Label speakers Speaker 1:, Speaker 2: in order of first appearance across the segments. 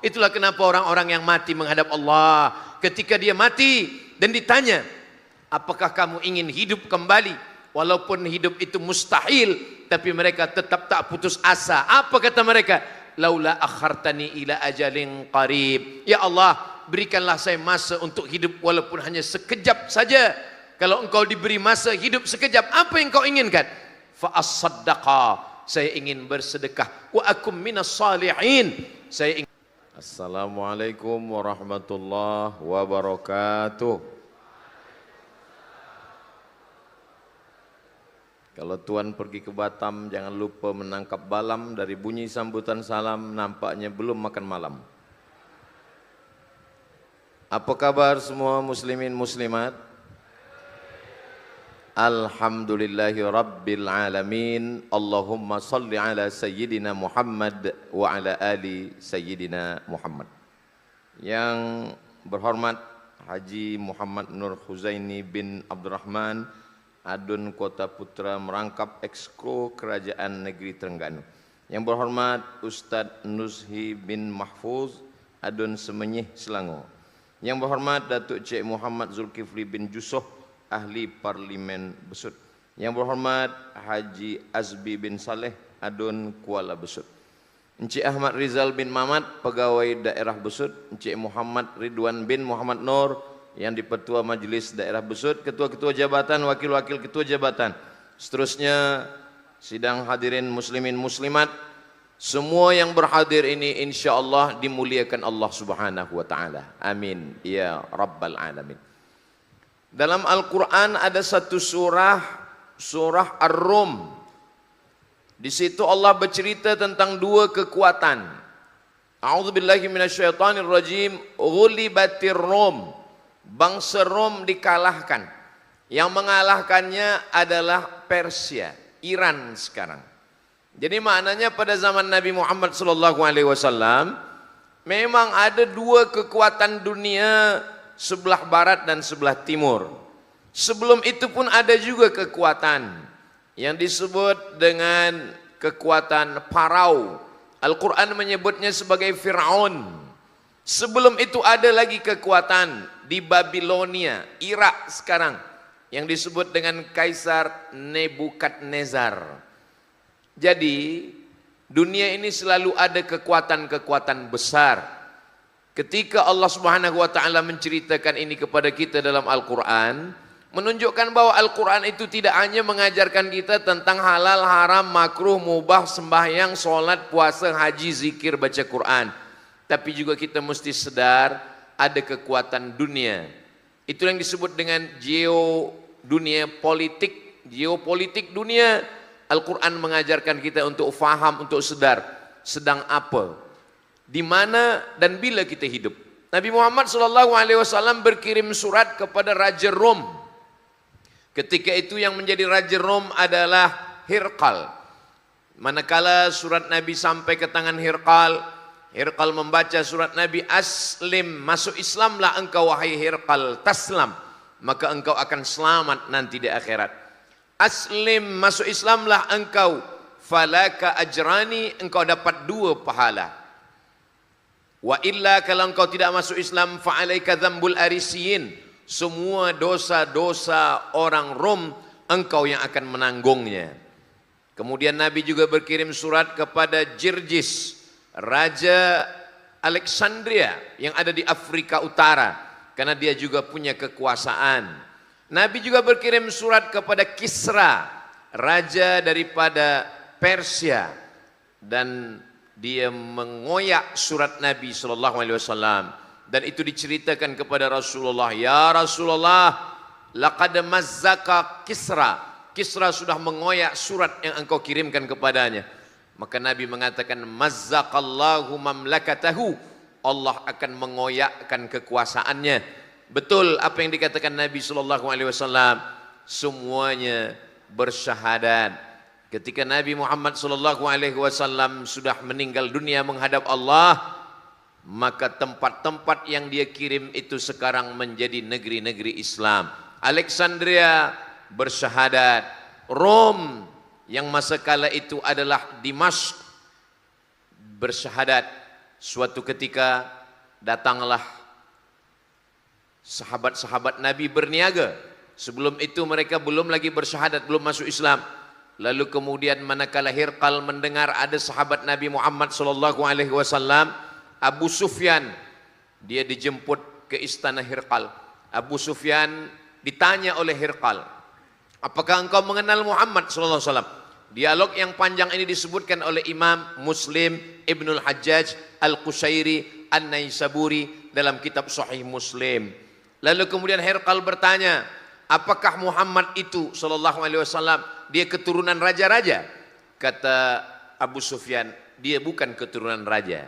Speaker 1: Itulah kenapa orang-orang yang mati menghadap Allah, ketika dia mati dan ditanya, apakah kamu ingin hidup kembali? Walaupun hidup itu mustahil, tapi mereka tetap tak putus asa. Apa kata mereka? Laula akhartani ila ajalin qarib. Ya Allah, berikanlah saya masa untuk hidup walaupun hanya sekejap saja. Kalau engkau diberi masa hidup sekejap, apa yang kau inginkan? Fa as-saddaqa, saya ingin bersedekah. Wa akum minas salihin, saya ingin. Assalamualaikum warahmatullahi wabarakatuh. Kalau tuan pergi ke Batam, jangan lupa menangkap balam. Dari bunyi sambutan salam, nampaknya belum makan malam. Apa kabar semua muslimin muslimat? Alhamdulillahi Rabbil Alamin. Allahumma salli ala Sayyidina Muhammad wa ala ali Sayyidina Muhammad. Yang berhormat Haji Muhammad Nur Huzaini bin Abdurrahman, Adun Kota Putra Merangkap Eksko Kerajaan Negeri Terengganu. Yang berhormat Ustadz Nuzhi bin Mahfuz, Adun Semenyih Selangor. Yang berhormat Datuk Cik Muhammad Zulkifli bin Jusoh, Ahli Parlimen Besut. Yang berhormat Haji Azbi bin Saleh, Adun Kuala Besut. Encik Ahmad Rizal bin Mamat, Pegawai Daerah Besut. Encik Muhammad Ridwan bin Muhammad Nur, yang di-Petua Majlis Daerah Besut, ketua-ketua jabatan, wakil-wakil ketua jabatan. Seterusnya sidang hadirin muslimin muslimat, semua yang berhadir ini insyaallah dimuliakan Allah Subhanahu wa taala. Amin ya rabbal alamin. Dalam Al-Qur'an ada satu surah, surah Ar-Rum. Di situ Allah bercerita tentang dua kekuatan. A'udzubillahi minasyaitonirrajim. Ghulibatir Rum. Bangsa Rom dikalahkan. Yang mengalahkannya adalah Persia, Iran sekarang. Jadi maknanya pada zaman Nabi Muhammad SAW memang ada dua kekuatan dunia, sebelah barat dan sebelah timur. Sebelum itu pun ada juga kekuatan yang disebut dengan kekuatan Parau. Al-Quran menyebutnya sebagai Fir'aun. Sebelum itu ada lagi kekuatan di Babilonia, Irak sekarang, yang disebut dengan Kaisar Nebukadnezar. Jadi dunia ini selalu ada kekuatan-kekuatan besar. Ketika Allah Subhanahu wa taala menceritakan ini kepada kita dalam Al-Qur'an, menunjukkan bahwa Al-Qur'an itu tidak hanya mengajarkan kita tentang halal, haram, makruh, mubah, sembahyang, solat, puasa, haji, zikir, baca Quran, tapi juga kita mesti sadar ada kekuatan dunia. Itu yang disebut dengan dunia politik, geopolitik dunia. Al-Quran mengajarkan kita untuk faham, untuk sadar sedang apa, di mana dan bila kita hidup. Nabi Muhammad SAW berkirim surat kepada Raja Rom. Ketika itu yang menjadi Raja Rom adalah Hirqal. Manakala surat Nabi sampai ke tangan Hirqal, Hirqal membaca surat Nabi, Aslim, masuk Islamlah engkau wahai Hirqal, taslam, maka engkau akan selamat nanti di akhirat. Aslim, masuk Islamlah engkau, falaka ajrani, engkau dapat dua pahala. Wa illa, kalau engkau tidak masuk Islam, fa'alaika dzambul arisiyin, semua dosa-dosa orang Rom engkau yang akan menanggungnya. Kemudian Nabi juga berkirim surat kepada Jirjis, Raja Alexandria yang ada di Afrika Utara, karena dia juga punya kekuasaan. Nabi juga berkirim surat kepada Kisra, raja daripada Persia, dan dia mengoyak surat Nabi SAW, dan itu diceritakan kepada Rasulullah, ya Rasulullah, laqad mazzaka Kisra, Kisra sudah mengoyak surat yang engkau kirimkan kepadanya. Maka Nabi mengatakan, mazzaqallahu mamlakatahu, Allah akan mengoyakkan kekuasaannya. Betul apa yang dikatakan Nabi SAW, semuanya bersyahadat. Ketika Nabi Muhammad SAW sudah meninggal dunia menghadap Allah, maka tempat-tempat yang dia kirim itu sekarang menjadi negeri-negeri Islam. Alexandria bersyahadat, Rom yang masa kala itu adalah Dimashq bersyahadat. Suatu ketika datanglah sahabat-sahabat Nabi berniaga. Sebelum itu mereka belum lagi bersyahadat, belum masuk Islam. Lalu kemudian manakala Hirqal mendengar ada sahabat Nabi Muhammad SAW, Abu Sufyan, dia dijemput ke istana Hirqal. Abu Sufyan ditanya oleh Hirqal, apakah engkau mengenal Muhammad SAW? Dialog yang panjang ini disebutkan oleh Imam Muslim Ibnul Hajjaj Al-Qushairi An-Naisaburi dalam kitab Sahih Muslim. Lalu kemudian Hirqal bertanya, apakah Muhammad itu sallallahu alaihi wasallam dia keturunan raja-raja? Kata Abu Sufyan, dia bukan keturunan raja.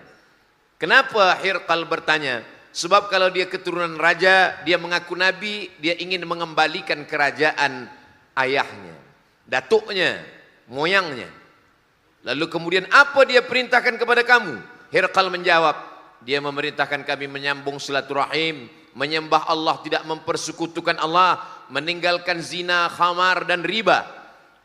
Speaker 1: Kenapa Hirqal bertanya? Sebab kalau dia keturunan raja, dia mengaku nabi, dia ingin mengembalikan kerajaan ayahnya, datuknya, moyangnya. Lalu kemudian apa dia perintahkan kepada kamu? Hirqal menjawab, dia memerintahkan kami menyambung silaturahim, menyembah Allah, tidak mempersekutukan Allah, meninggalkan zina, khamar dan riba.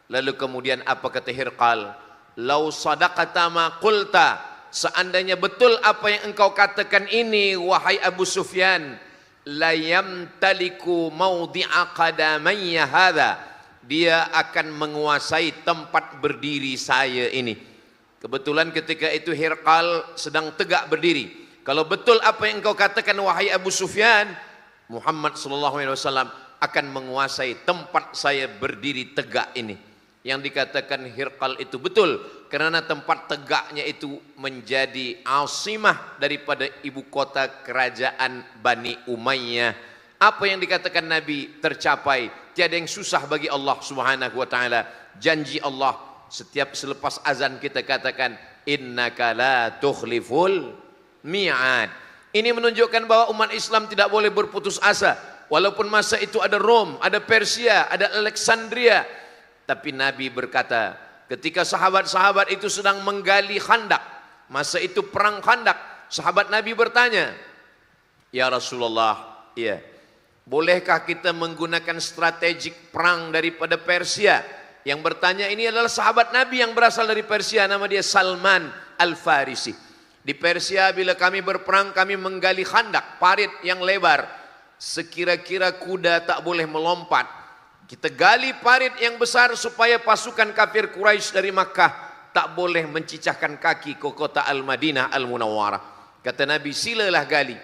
Speaker 1: Lalu kemudian apa kata Hirqal? Lau sadaqata ma qulta, seandainya betul apa yang engkau katakan ini wahai Abu Sufyan, la yamtaliku mawdi'a qadamayya hadha, dia akan menguasai tempat berdiri saya ini. Kebetulan ketika itu Hirqal sedang tegak berdiri. Kalau betul apa yang engkau katakan wahai Abu Sufyan, Muhammad SAW akan menguasai tempat saya berdiri tegak ini. Yang dikatakan Hirqal itu betul, karena tempat tegaknya itu menjadi asimah daripada ibu kota kerajaan Bani Umayyah. Apa yang dikatakan Nabi tercapai, tiada yang susah bagi Allah Subhanahu wa taala. Janji Allah, setiap selepas azan kita katakan innaka la tukhliful mi'ad. Ini menunjukkan bahwa umat Islam tidak boleh berputus asa. Walaupun masa itu ada Rom, ada Persia, ada Alexandria, tapi Nabi berkata, ketika sahabat-sahabat itu sedang menggali Khandak, masa itu perang Khandak, sahabat Nabi bertanya, ya Rasulullah, iya, bolehkah kita menggunakan strategik perang daripada Persia? Yang bertanya ini adalah sahabat Nabi yang berasal dari Persia, nama dia Salman Al-Farisi. Di Persia bila kami berperang, kami menggali Khandak, parit yang lebar, sekira-kira kuda tak boleh melompat. Kita gali parit yang besar supaya pasukan kafir Quraisy dari Makkah tak boleh mencicahkan kaki ke kota Al-Madinah Al-Munawwarah. Kata Nabi, silalah gali.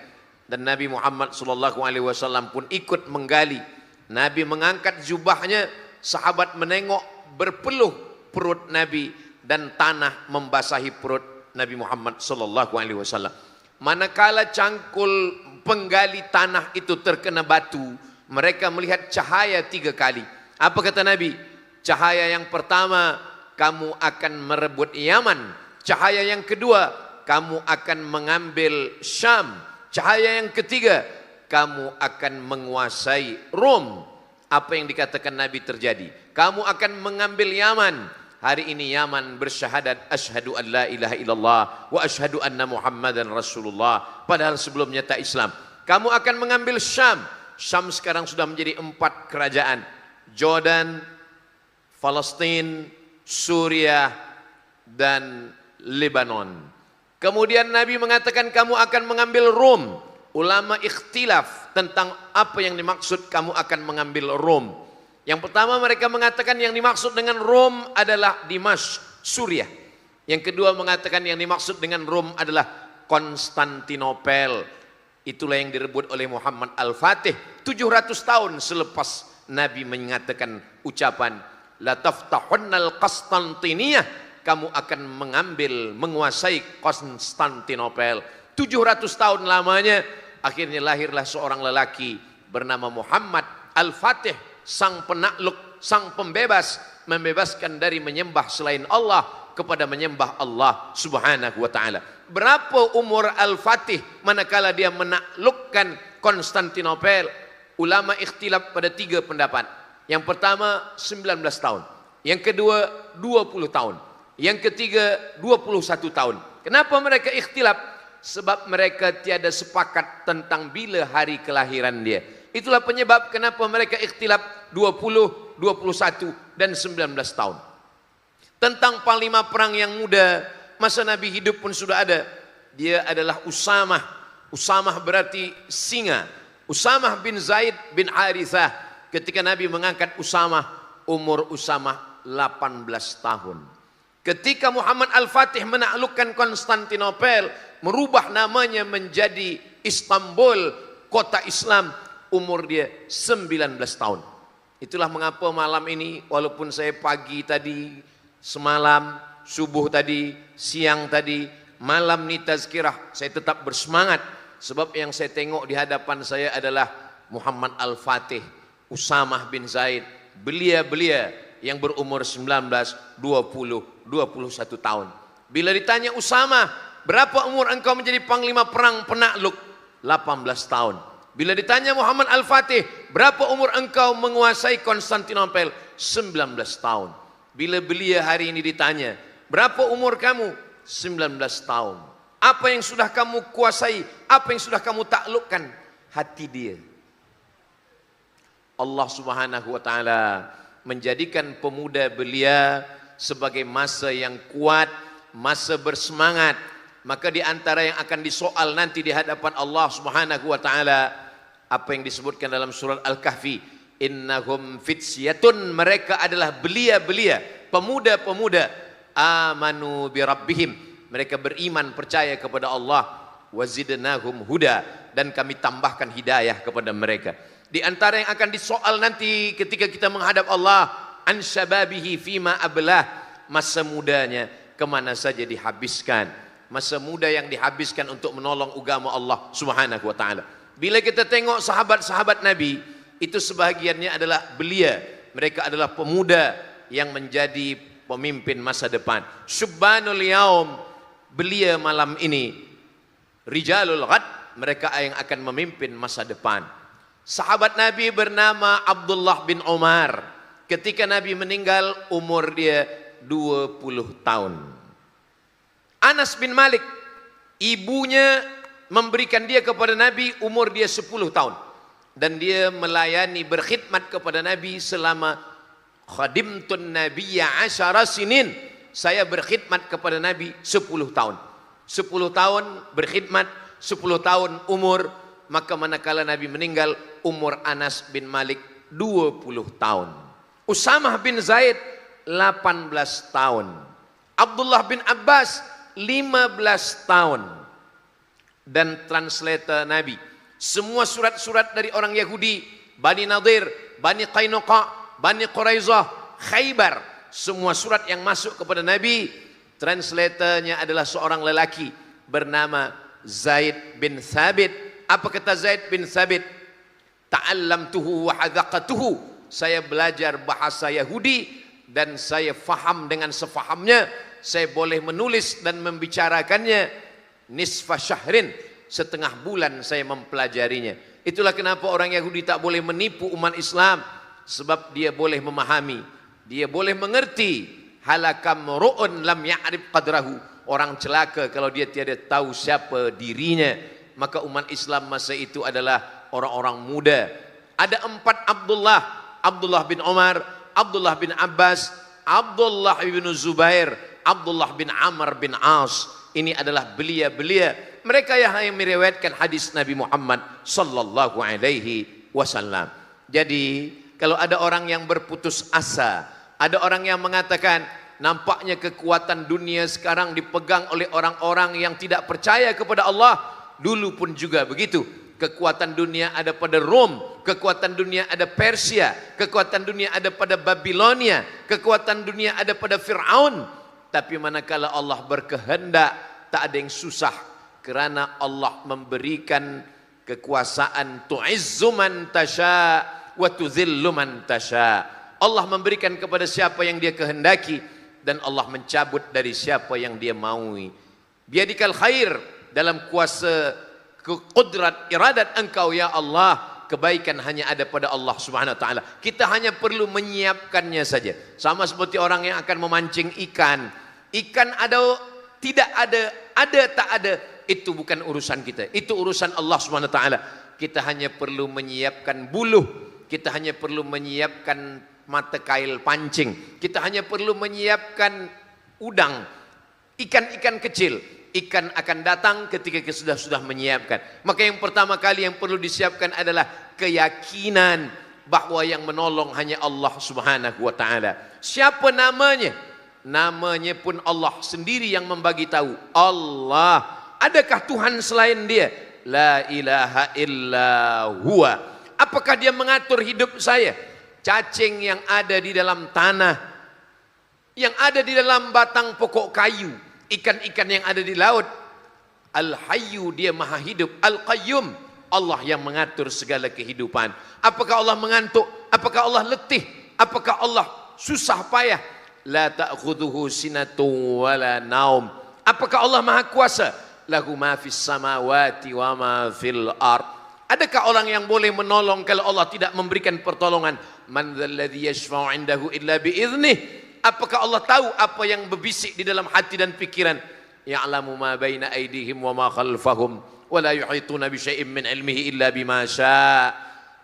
Speaker 1: Dan Nabi Muhammad SAW pun ikut menggali. Nabi mengangkat jubahnya, sahabat menengok, berpeluh perut Nabi dan tanah membasahi perut Nabi Muhammad SAW. Manakala cangkul penggali tanah itu terkena batu, mereka melihat cahaya 3 kali. Apa kata Nabi? Cahaya yang pertama, kamu akan merebut Yaman. Cahaya yang kedua, kamu akan mengambil Syam. Cahaya yang ketiga, kamu akan menguasai Rom. Apa yang dikatakan Nabi terjadi? Kamu akan mengambil Yaman. Hari ini Yaman bersyahadat asyhadu an la ilaha illallah wa asyhadu anna Muhammadan Rasulullah. Padahal sebelumnya tak Islam. Kamu akan mengambil Syam. Syam sekarang sudah menjadi 4 kerajaan. Jordan, Palestina, Suriah, dan Lebanon. Kemudian Nabi mengatakan kamu akan mengambil Rom. Ulama ikhtilaf tentang apa yang dimaksud kamu akan mengambil Rom. Yang pertama mereka mengatakan yang dimaksud dengan Rom adalah Dimash, Suriah. Yang kedua mengatakan yang dimaksud dengan Rom adalah Konstantinopel. Itulah yang direbut oleh Muhammad Al-Fatih 700 tahun selepas Nabi mengatakan ucapan la taftahunnal Konstantiniyah, kamu akan menguasai Konstantinopel. 700 tahun lamanya, akhirnya lahirlah seorang lelaki bernama Muhammad Al-Fatih, sang penakluk, sang pembebas, membebaskan dari menyembah selain Allah kepada menyembah Allah Subhanahu wa taala. Berapa umur Al-Fatih manakala dia menaklukkan Konstantinopel? Ulama ikhtilaf pada 3 pendapat. Yang pertama 19 tahun, yang kedua 20 tahun, yang ketiga 21 tahun. Kenapa mereka ikhtilaf? Sebab mereka tiada sepakat tentang bila hari kelahiran dia. Itulah penyebab kenapa mereka ikhtilaf 20, 21 dan 19 tahun. Tentang panglima perang yang muda, masa Nabi hidup pun sudah ada. dia adalah Usamah. Usamah berarti singa. Usamah bin Zaid bin Harithah. Ketika Nabi mengangkat Usamah, umur Usamah 18 tahun. Ketika Muhammad Al-Fatih menaklukkan Konstantinopel, merubah namanya menjadi Istanbul, kota Islam, umur dia 19 tahun. Itulah mengapa malam ini, walaupun saya pagi tadi, semalam, subuh tadi, siang tadi, malam ni tazkirah, saya tetap bersemangat. Sebab yang saya tengok di hadapan saya adalah Muhammad Al-Fatih, Usamah bin Zaid, belia-belia yang berumur 19, 20, 21 tahun. Bila ditanya Usamah, berapa umur engkau menjadi panglima perang penakluk? 18 tahun. Bila ditanya Muhammad Al-Fatih, berapa umur engkau menguasai Konstantinopel? 19 tahun. Bila belia hari ini ditanya, berapa umur kamu? 19 tahun. Apa yang sudah kamu kuasai? Apa yang sudah kamu taklukkan? Hati dia. Allah Subhanahu wa taala menjadikan pemuda belia sebagai masa yang kuat, masa bersemangat. Maka di antara yang akan disoal nanti di hadapan Allah Subhanahu wa taala, apa yang disebutkan dalam surat Al-Kahfi, innahum fityatun, mereka adalah belia-belia, pemuda-pemuda, amanu bi rabbihim, mereka beriman percaya kepada Allah, wazidnahum huda, dan kami tambahkan hidayah kepada mereka. Di antara yang akan disoal nanti ketika kita menghadap Allah, an syababihi fima ablah, masa mudanya kemana saja dihabiskan. Masa muda yang dihabiskan untuk menolong agama Allah Subhanahu wa taala. Bila kita tengok sahabat-sahabat Nabi, itu sebahagiannya adalah belia. Mereka adalah pemuda yang menjadi pemimpin masa depan. Syubbanul yaum, belia malam ini. Rijalul ghad, mereka yang akan memimpin masa depan. Sahabat Nabi bernama Abdullah bin Umar. Ketika Nabi meninggal, umur dia 20 tahun. Anas bin Malik, ibunya memberikan dia kepada Nabi, umur dia 10 tahun. Dan dia melayani, berkhidmat kepada Nabi selama khadimtun nabiyya 10 sinin. Saya berkhidmat kepada Nabi 10 tahun. 10 tahun berkhidmat, 10 tahun umur. Maka manakala Nabi meninggal, umur Anas bin Malik 20 tahun. Usamah bin Zaid 18 tahun. Abdullah bin Abbas 15 tahun. Dan translator Nabi, semua surat-surat dari orang Yahudi, Bani Nadir, Bani Qainuqa, Bani Quraizah, Khaybar, semua surat yang masuk kepada Nabi, translatornya adalah seorang lelaki bernama Zaid bin Thabit. Apa kata Zaid bin Thabit? Ta'allamtuhu wa hadzaqatuhu, saya belajar bahasa Yahudi dan saya faham dengan sefahamnya. Saya boleh menulis dan membicarakannya. Nisfa syahrin, setengah bulan saya mempelajarinya. Itulah kenapa orang Yahudi tak boleh menipu umat Islam, sebab dia boleh memahami, dia boleh mengerti. Halakam ru'un lam ya'rif qadrahu, orang celaka kalau dia tiada tahu siapa dirinya. Maka umat Islam masa itu adalah orang-orang muda. Ada 4 Abdullah: Abdullah bin Umar, Abdullah bin Abbas, Abdullah bin Zubair, Abdullah bin Amr bin As. Ini adalah belia-belia. Mereka yang meriwayatkan hadis Nabi Muhammad sallallahu alaihi wasallam. Jadi, kalau ada orang yang berputus asa, ada orang yang mengatakan nampaknya kekuatan dunia sekarang dipegang oleh orang-orang yang tidak percaya kepada Allah. Dulu pun juga begitu. Kekuatan dunia ada pada Rom, kekuatan dunia ada Persia, kekuatan dunia ada pada Babilonia, kekuatan dunia ada pada Fir'aun. Tapi manakala Allah berkehendak, tak ada yang susah, kerana Allah memberikan kekuasaan. Tu'izzu man tasha wa tudhillu man tasha. Allah memberikan kepada siapa yang dia kehendaki, dan Allah mencabut dari siapa yang dia maui. Biadikal khair, dalam kuasa kudrat iradat engkau ya Allah. Kebaikan hanya ada pada Allah Subhanahu wa taala. Kita hanya perlu menyiapkannya saja. Sama seperti orang yang akan memancing ikan. Ikan ada, tidak ada tak ada, itu bukan urusan kita. Itu urusan Allah Subhanahu wa taala. Kita hanya perlu menyiapkan buluh, kita hanya perlu menyiapkan mata kail pancing, kita hanya perlu menyiapkan udang, ikan-ikan kecil. ikan akan datang ketika kita sudah menyiapkan. Maka yang pertama kali yang perlu disiapkan adalah keyakinan bahwa yang menolong hanya Allah Subhanahu wa taala. Siapa namanya? Namanya pun Allah sendiri yang membagi tahu. Allah. Adakah Tuhan selain Dia? La ilaha illa huwa. Apakah Dia mengatur hidup saya? Cacing yang ada di dalam tanah, yang ada di dalam batang pokok kayu, ikan-ikan yang ada di laut. Al-Hayyu, Dia maha hidup. Al-Qayyum, Allah yang mengatur segala kehidupan. Apakah Allah mengantuk? Apakah Allah letih? Apakah Allah susah payah? La ta'khudhuhu sinatun wala naum. Apakah Allah maha kuasa? Lahu ma fis samawati wa ma fil ard. Adakah orang yang boleh menolong kalau Allah tidak memberikan pertolongan? Man dzalladzi yashfa'u 'indahu illa bi'idhnih. Apakah Allah tahu apa yang berbisik di dalam hati dan pikiran? Ya'lamu ma baina aydihim wa ma khalfahum wa la yuhituna bi syai'in min 'ilmihi illa bima syaa'.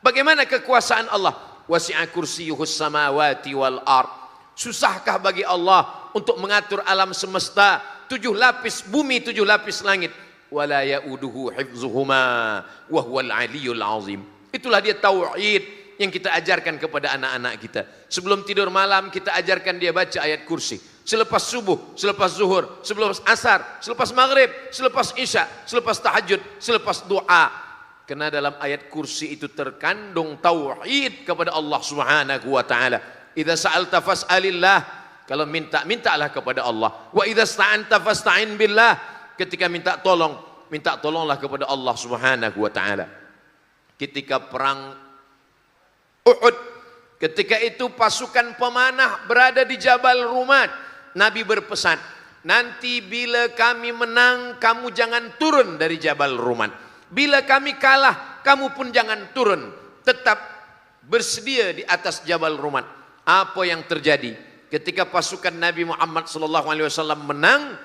Speaker 1: Bagaimana kekuasaan Allah? Wasi'a kursiyyuhus samawati wal ard. Susahkah bagi Allah untuk mengatur alam semesta, 7 lapis bumi, 7 lapis langit? Wala ya'uduhu hifzuhuma wa huwal 'aliyyul 'azim. Itulah dia tauhid yang kita ajarkan kepada anak-anak kita. Sebelum tidur malam kita ajarkan dia baca ayat kursi. Selepas subuh, selepas zuhur, selepas asar, selepas maghrib, selepas isya, selepas tahajud, selepas doa. Karena dalam ayat kursi itu terkandung tauhid kepada Allah Subhanahu wa taala. Idza sa'alta fas'alillah. Kalau minta, mintalah kepada Allah. Wa idza sta'anta fasta'in billah. Ketika minta tolong, minta tolonglah kepada Allah Subhanahu wa taala. Ketika perang Uhud, ketika itu pasukan pemanah berada di Jabal Rumat. Nabi berpesan, nanti bila kami menang, kamu jangan turun dari Jabal Rumat. Bila kami kalah, kamu pun jangan turun. Tetap bersedia di atas Jabal Rumat. Apa yang terjadi? Ketika pasukan Nabi Muhammad SAW menang,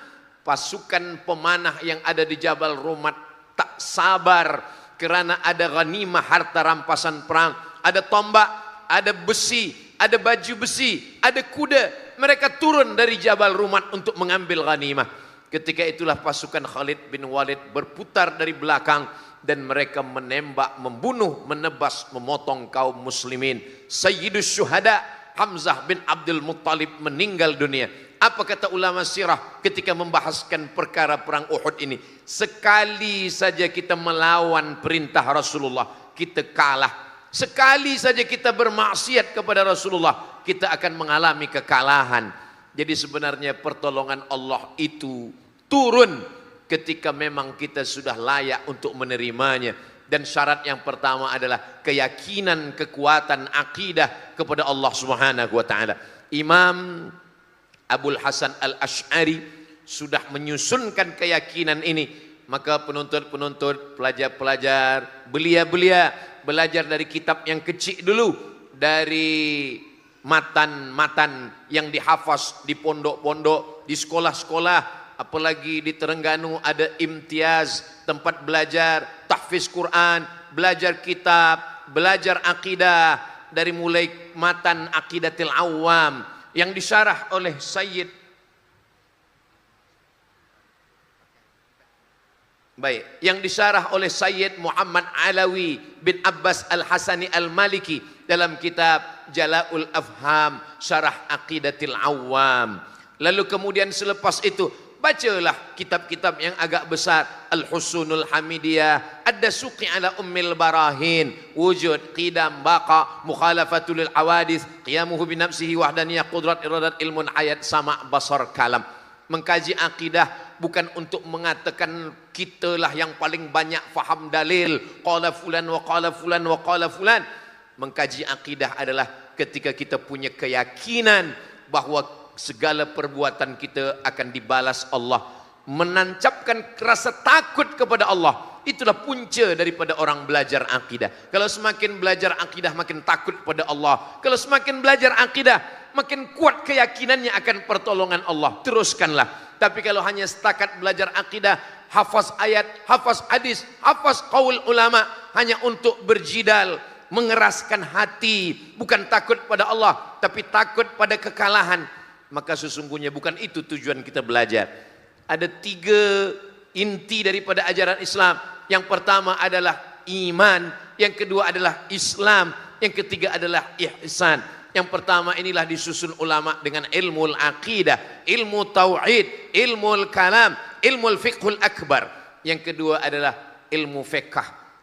Speaker 1: pasukan pemanah yang ada di Jabal Rumat tak sabar kerana ada ghanimah, harta rampasan perang. Ada tombak, ada besi, ada baju besi, ada kuda. Mereka turun dari Jabal Rumat untuk mengambil ghanimah. Ketika itulah pasukan Khalid bin Walid berputar dari belakang dan mereka menembak, membunuh, menebas, memotong kaum muslimin. Sayyidus Syuhada Hamzah bin Abdul Muttalib meninggal dunia. Apa kata ulama sirah ketika membahaskan perkara perang Uhud ini? Sekali saja kita melawan perintah Rasulullah, kita kalah. Sekali saja kita bermaksiat kepada Rasulullah, kita akan mengalami kekalahan. Jadi sebenarnya pertolongan Allah itu turun ketika memang kita sudah layak untuk menerimanya. Dan syarat yang pertama adalah keyakinan, kekuatan akidah kepada Allah Subhanahu wa taala. Imam Abul Hasan Al-Asy'ari sudah menyusunkan keyakinan ini. Maka penuntut-penuntut, pelajar-pelajar, belia-belia belajar dari kitab yang kecil dulu, dari matan-matan yang dihafaz di pondok-pondok, di sekolah-sekolah, apalagi di Terengganu ada imtiaz, tempat belajar tahfiz Quran, belajar kitab, belajar akidah, dari mulai matan Aqidatil Awam yang disyarah oleh yang disyarah oleh Sayyid Muhammad Alawi bin Abbas Al-Hasani Al-Maliki dalam kitab Jala'ul Afham Syarah Aqidatil Awam. Lalu kemudian selepas itu bacalah kitab-kitab yang agak besar, Al-Husunul Hamidiyah, Ad-Dasuqi ala Ummil Barahin, Wujud, Qidam, Baqa, Mukhalafatul Hawadith, Qiyamuhu binafsihi wahdaniyah, Qudrat, Iradat, Ilmun, Hayat, Sama', Basar, Kalam. Mengkaji akidah bukan untuk mengatakan kitalah yang paling banyak faham dalil, qala fulan wa qala fulan wa qala fulan. Mengkaji akidah adalah ketika kita punya keyakinan bahwa segala perbuatan kita akan dibalas Allah, menancapkan rasa takut kepada Allah. Itulah punca daripada orang belajar akidah. Kalau semakin belajar akidah makin takut pada Allah. Kalau semakin belajar akidah makin kuat keyakinannya akan pertolongan Allah. Teruskanlah. Tapi kalau hanya setakat belajar akidah, hafaz ayat, hafaz hadis, hafaz qaul ulama hanya untuk berjidal, mengeraskan hati, bukan takut pada Allah tapi takut pada kekalahan, maka sesungguhnya bukan itu tujuan kita belajar. Ada 3 inti daripada ajaran Islam. Yang pertama adalah iman, yang kedua adalah Islam, yang ketiga adalah ihsan. Yang pertama inilah disusun ulama dengan ilmu aqidah, ilmu tauhid, ilmu kalam, ilmu fiqhul akbar. Yang kedua adalah ilmu fiqh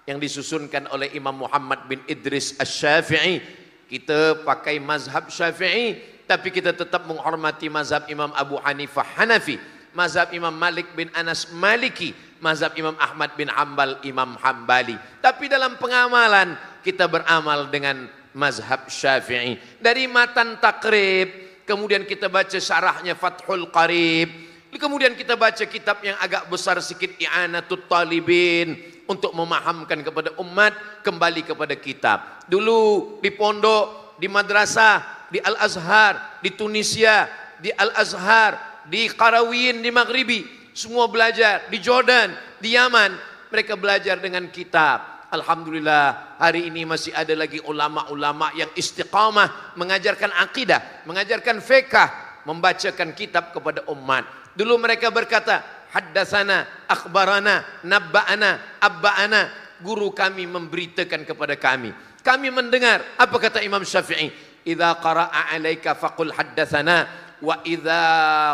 Speaker 1: yang disusunkan oleh Imam Muhammad bin Idris Asy-Syafi'i. Kita pakai mazhab Syafi'i, tapi kita tetap menghormati mazhab Imam Abu Hanifah Hanafi, mazhab Imam Malik bin Anas Maliki, mazhab Imam Ahmad bin Hanbal Imam Hambali. Tapi dalam pengamalan kita beramal dengan mazhab Syafi'i. Dari matan takrib, kemudian kita baca syarahnya Fathul Qarib, kemudian kita baca kitab yang agak besar sikit I'anatut Talibin untuk memahamkan kepada umat kembali kepada kitab. Dulu di pondok, di madrasah, di Al-Azhar, di Tunisia, di Al-Azhar, di Qarawiyyin, di Maghribi, semua belajar. Di Jordan, di Yaman, mereka belajar dengan kitab. Alhamdulillah, hari ini masih ada lagi ulama-ulama yang istiqamah mengajarkan akidah, mengajarkan fiqh, membacakan kitab kepada umat. Dulu mereka berkata, haddatsana, akhbarana, nabba'ana, abba'ana. Guru kami memberitakan kepada kami. Kami mendengar. Apa kata Imam Syafi'i? Idza qara'a 'alaika faqul haddatsana wa idza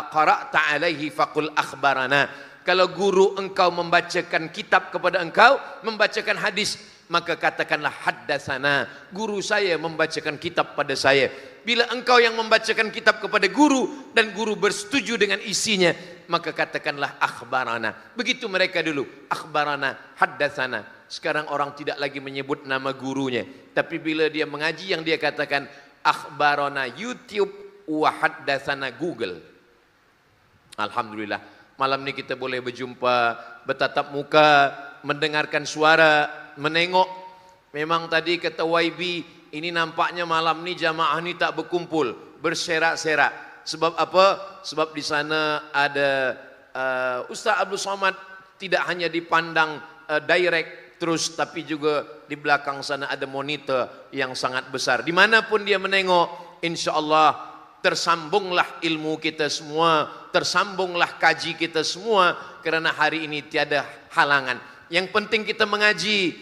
Speaker 1: qara'ta 'alaihi faqul akhbarana. Kalau guru engkau membacakan kitab kepada engkau, membacakan hadis, maka katakanlah haddatsana. Guru saya membacakan kitab pada saya. Bila engkau yang membacakan kitab kepada guru dan guru bersetuju dengan isinya, maka katakanlah akhbarana. Begitu mereka dulu, akhbarana, haddatsana. Sekarang orang tidak lagi menyebut nama gurunya, tapi bila dia mengaji yang dia katakan akhbarana YouTube wa haddatsana Google. Alhamdulillah. Malam ini kita boleh berjumpa, bertatap muka, mendengarkan suara, menengok. Memang tadi kata YB, ini nampaknya malam ini jamaah ini tak berkumpul, berserak-serak. Sebab apa? Sebab di sana ada Ustaz Abdul Somad, tidak hanya dipandang direct terus, tapi juga di belakang sana ada monitor yang sangat besar. Dimanapun dia menengok, insya Allah tersambunglah ilmu kita semua, tersambunglah kaji kita semua, kerana hari ini tiada halangan. Yang penting kita mengaji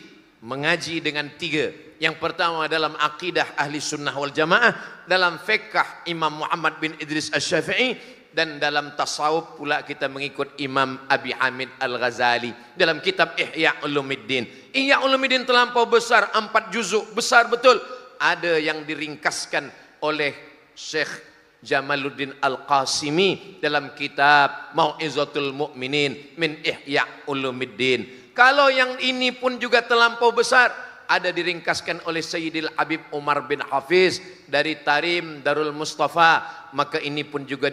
Speaker 1: dengan 3. Yang pertama dalam akidah ahli sunnah wal jamaah, dalam fiqh Imam Muhammad bin Idris Asy-Syafi'i, dan dalam tasawuf pula kita mengikut Imam Abi Hamid Al-Ghazali dalam kitab Ihya Ulumuddin. Ihya Ulumuddin terlampau besar, 4 juzuk, besar betul. Ada yang diringkaskan oleh Syekh Jamaluddin Al-Qasimi dalam kitab Mau'izatul Mu'minin min Ihya Ulumuddin. Kalau yang ini pun juga terlampau besar, ada diringkaskan oleh Sayyidil Habib Umar bin Hafiz dari Tarim Darul Mustafa, maka ini pun juga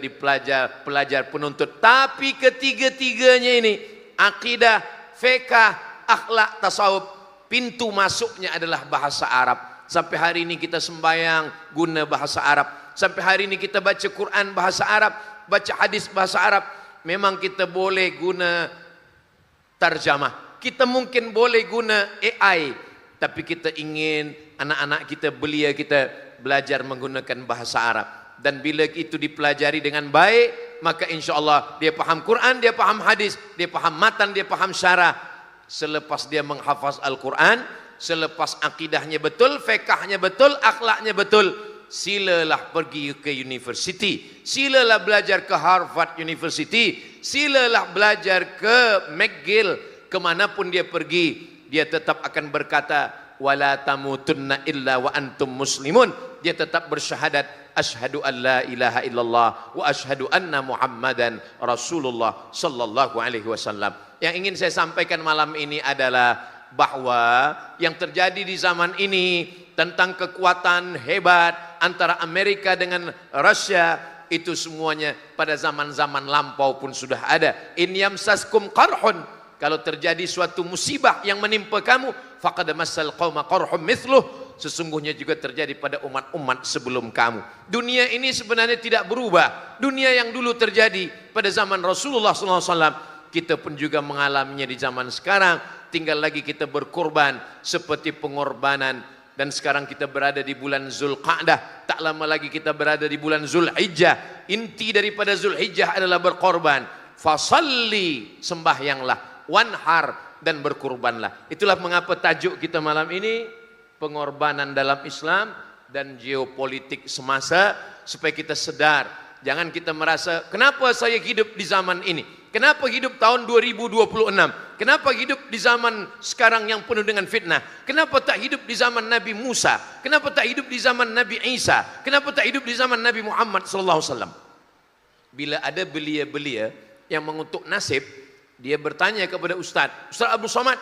Speaker 1: pelajar penuntut. Tapi ketiga-tiganya ini, akidah, fiqh, akhlak, tasawuf, pintu masuknya adalah bahasa Arab. Sampai hari ini kita sembahyang guna bahasa Arab. Sampai hari ini kita baca Quran bahasa Arab, baca hadis bahasa Arab. Memang kita boleh guna tarjamah, kita mungkin boleh guna AI, tapi kita ingin anak-anak kita, belia kita belajar menggunakan bahasa Arab. Dan bila itu dipelajari dengan baik, maka insya Allah dia paham Quran, dia paham hadis, dia paham matan, dia paham syarah. Selepas dia menghafaz Al-Quran, selepas akidahnya betul, fiqahnya betul, akhlaknya betul, silalah pergi ke university, silalah belajar ke Harvard University, silalah belajar ke McGill, kemanapun dia pergi, dia tetap akan berkata wala tamutunna illa wa antum muslimun. Dia tetap bersyahadat asyhadu an la ilaha illallah wa asyhadu anna muhammadan rasulullah sallallahu alaihi wasallam. Yang ingin saya sampaikan malam ini adalah bahwa yang terjadi di zaman ini tentang kekuatan hebat antara Amerika dengan Rusia, itu semuanya pada zaman-zaman lampau pun sudah ada. In yamsaskum qarhun, kalau terjadi suatu musibah yang menimpa kamu, faqad massal qauma qarhum mithluh, sesungguhnya juga terjadi pada umat-umat sebelum kamu. Dunia ini sebenarnya tidak berubah. Dunia yang dulu terjadi pada zaman Rasulullah SAW, kita pun juga mengalaminya di zaman sekarang. Tinggal lagi kita berkorban seperti pengorbanan. Dan sekarang kita berada di bulan Zulqa'dah, tak lama lagi kita berada di bulan Zulhijjah. Inti daripada Zulhijjah adalah berkorban. fasalli, sembahyanglah, wanhar, dan berkurbanlah. Itulah mengapa tajuk kita malam ini pengorbanan dalam Islam dan geopolitik semasa, supaya kita sadar. Jangan kita merasa, kenapa saya hidup di zaman ini? Kenapa hidup tahun 2026? Kenapa hidup di zaman sekarang yang penuh dengan fitnah? Kenapa tak hidup di zaman Nabi Musa? Kenapa tak hidup di zaman Nabi Isa? Kenapa tak hidup di zaman Nabi Muhammad sallallahu alaihi wasallam? Bila ada belia-belia yang mengutuk nasib, dia bertanya kepada Ustaz Abdul Somad,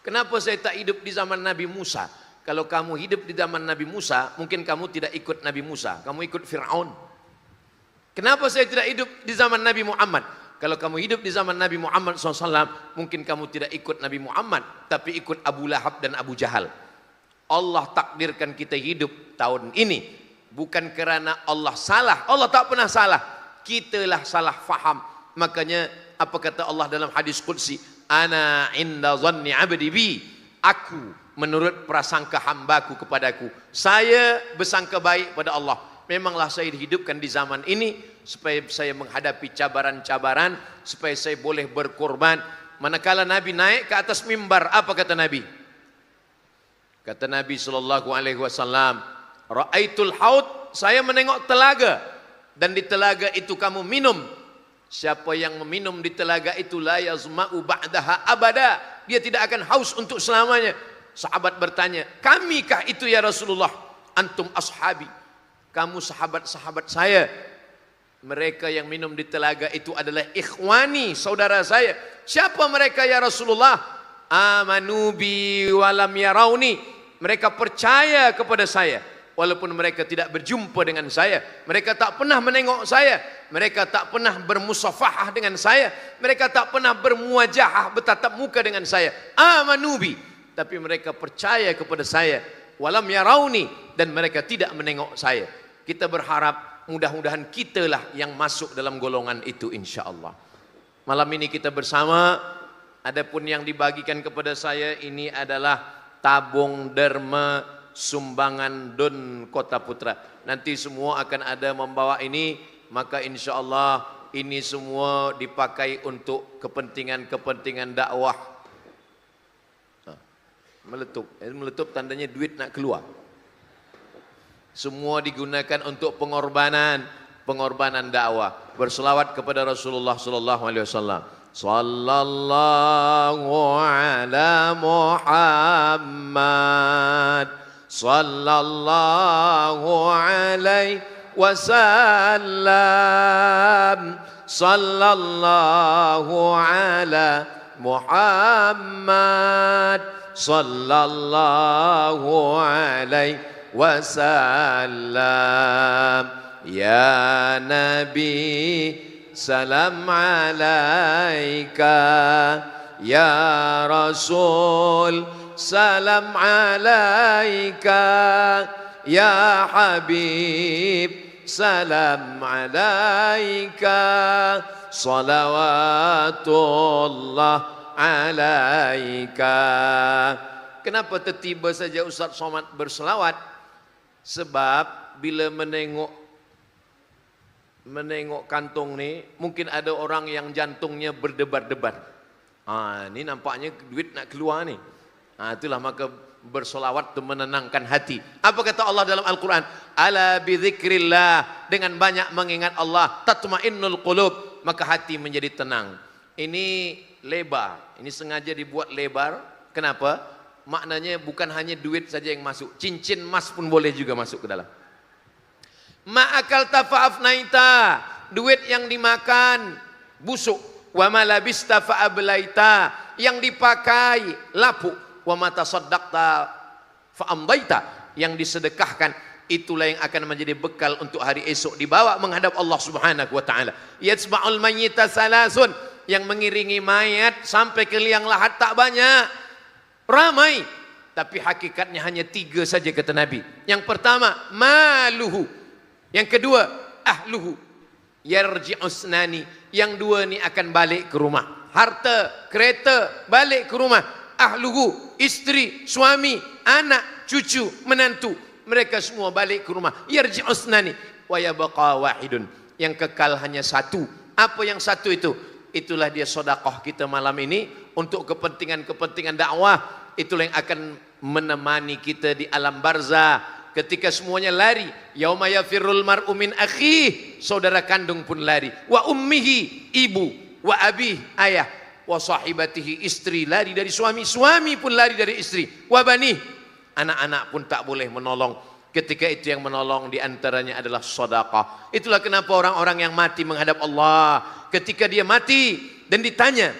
Speaker 1: kenapa saya tak hidup di zaman Nabi Musa? Kalau kamu hidup di zaman Nabi Musa, mungkin kamu tidak ikut Nabi Musa, kamu ikut Fir'aun. Kenapa saya tidak hidup di zaman Nabi Muhammad? Kalau kamu hidup di zaman Nabi Muhammad SAW, mungkin kamu tidak ikut Nabi Muhammad, tapi ikut Abu Lahab dan Abu Jahal. Allah takdirkan kita hidup tahun ini, bukan kerana Allah salah. Allah tak pernah salah. Kitalah salah faham. Makanya apa kata Allah dalam hadis Qudsi? Ana inda zanni abdi bi. Aku menurut prasangka hambaku kepadaku. Saya bersangka baik pada Allah. Memanglah saya dihidupkan di zaman ini supaya saya menghadapi cabaran-cabaran, supaya saya boleh berkorban. Manakala Nabi naik ke atas mimbar, apa kata Nabi? Kata Nabi sallallahu alaihi wasallam, "Ra'aitul haud," saya menengok telaga, dan di telaga itu kamu minum. Siapa yang meminum di telaga itu la yazma'u ba'daha abada, dia tidak akan haus untuk selamanya. Sahabat bertanya, kamikah itu ya Rasulullah? Antum ashabi, kamu sahabat-sahabat saya. Mereka yang minum di telaga itu adalah ikhwani, saudara saya. Siapa mereka ya Rasulullah? Amanu bi walam yarauni, mereka percaya kepada saya walaupun mereka tidak berjumpa dengan saya. Mereka tak pernah menengok saya, mereka tak pernah bermusafahah dengan saya, mereka tak pernah bermuajahah, bertatap muka dengan saya. Amanu bi, tapi mereka percaya kepada saya, walam yarauni, dan mereka tidak menengok saya. Kita berharap mudah-mudahan kitalah yang masuk dalam golongan itu insya-Allah. Malam ini kita bersama, adapun yang dibagikan kepada saya ini adalah tabung derma sumbangan Don Kota Putra. Nanti semua akan ada membawa ini, maka insya-Allah ini semua dipakai untuk kepentingan-kepentingan dakwah. Meletup tandanya duit nak keluar. Semua digunakan untuk pengorbanan dakwah. Berselawat kepada Rasulullah sallallahu alaihi wasallam. Sallallahu ala Muhammad, sallallahu alaihi wasallam, sallallahu ala Muhammad, sallallahu alaihi wasallam. Ya Nabi, salam alaika. Ya Rasul, salam alaika. Ya Habib, salam alaika. Salawatullah alaika. Kenapa tiba-tiba saja Ustaz Somad berselawat? Sebab bila menengok kantong ni, mungkin ada orang yang jantungnya berdebar-debar. Ni nampaknya duit nak keluar ni. Itulah maka berselawat itu menenangkan hati. Apa kata Allah dalam Al-Quran? Ala bidzikrillah, dengan banyak mengingat Allah, tatmainnul qulub, maka hati menjadi tenang. Ini lebar, ini sengaja dibuat lebar. Kenapa? Maknanya bukan hanya duit saja yang masuk, cincin emas pun boleh juga masuk ke dalam. Ma'akal tafa'afnaita, duit yang dimakan busuk. Wa malabista fa'ablaita, yang dipakai lapuk. Wa matasaddaqta fa'amdaita, yang disedekahkan itulah yang akan menjadi bekal untuk hari esok dibawa menghadap Allah Subhanahu wa taala. Yatsba'ul mayyita salasun, yang mengiringi mayat sampai ke liang lahat tak banyak. Ramai, tapi hakikatnya hanya 3 saja kata Nabi. Yang pertama, maluhu. Yang kedua, ahluhu. Yarji'usnani. Yang 2 ni akan balik ke rumah. Harta, kereta, balik ke rumah. Ahluhu, isteri, suami, anak, cucu, menantu. Mereka semua balik ke rumah. Yarji'usnani. Wa yabqa wahidun. Yang kekal hanya 1. Apa yang 1 itu? itulah dia sedekah kita malam ini untuk kepentingan-kepentingan dakwah. Itulah yang akan menemani kita di alam barzah ketika semuanya lari. Yauma yafirrul mar'u min akhihi, saudara kandung pun lari, wa ummihi, ibu, wa abih, ayah, wa sahibatihi, istri lari dari suami, suami pun lari dari istri, wa bani, anak-anak pun tak boleh menolong. Ketika itu yang menolong diantaranya adalah sedekah. Itulah kenapa orang-orang yang mati menghadap Allah, ketika dia mati dan ditanya,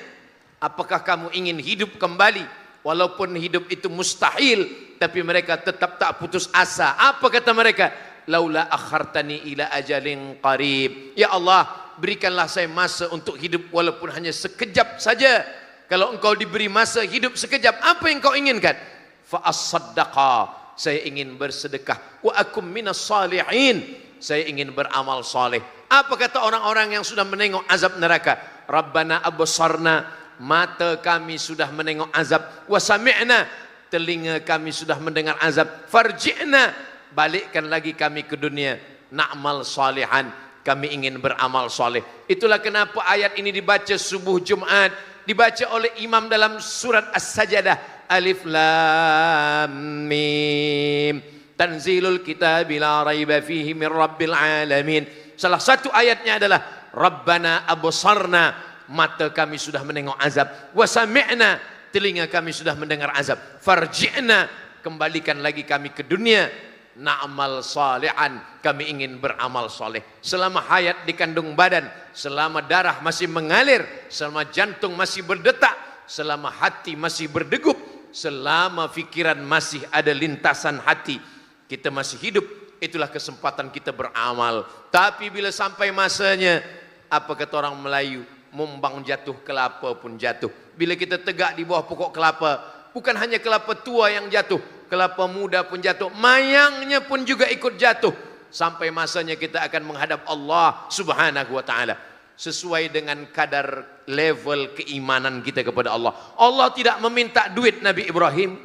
Speaker 1: apakah kamu ingin hidup kembali? Walaupun hidup itu mustahil, tapi mereka tetap tak putus asa. Apa kata mereka? Laula akhartani ila ajalin qarib. Ya Allah, berikanlah saya masa untuk hidup walaupun hanya sekejap saja. Kalau engkau diberi masa hidup sekejap, apa yang kau inginkan? Fa as-saddaqa, saya ingin bersedekah. Wa akum minas salihin, saya ingin beramal saleh. Apa kata orang-orang yang sudah menengok azab neraka? Rabbana absarna, mata kami sudah menengok azab. Wa sami'na, telinga kami sudah mendengar azab. Farji'na, balikkan lagi kami ke dunia. Na'mal salihan, kami ingin beramal saleh. Itulah kenapa ayat ini dibaca subuh Jumat, dibaca oleh imam dalam surat As-Sajdah. Alif Lam Mim, tanzilul kitab la raiba fihi min rabbil alamin. Salah satu ayatnya adalah Rabbana absarna, mata kami sudah menengok azab. Wa sami'na, telinga kami sudah mendengar azab. Farji'na, kembalikan lagi kami ke dunia. Na'mal salihan, kami ingin beramal soleh. Selama hayat di kandung badan, selama darah masih mengalir, selama jantung masih berdetak, selama hati masih berdegup, selama fikiran masih ada lintasan hati, kita masih hidup, itulah kesempatan kita beramal. Tapi bila sampai masanya, apa kata orang Melayu, mumbang jatuh kelapa pun jatuh. Bila kita tegak di bawah pokok kelapa, bukan hanya kelapa tua yang jatuh, kelapa muda pun jatuh, mayangnya pun juga ikut jatuh. Sampai masanya kita akan menghadap Allah Subhanahu wa ta'ala sesuai dengan kadar level keimanan kita kepada Allah. Allah tidak meminta duit Nabi Ibrahim,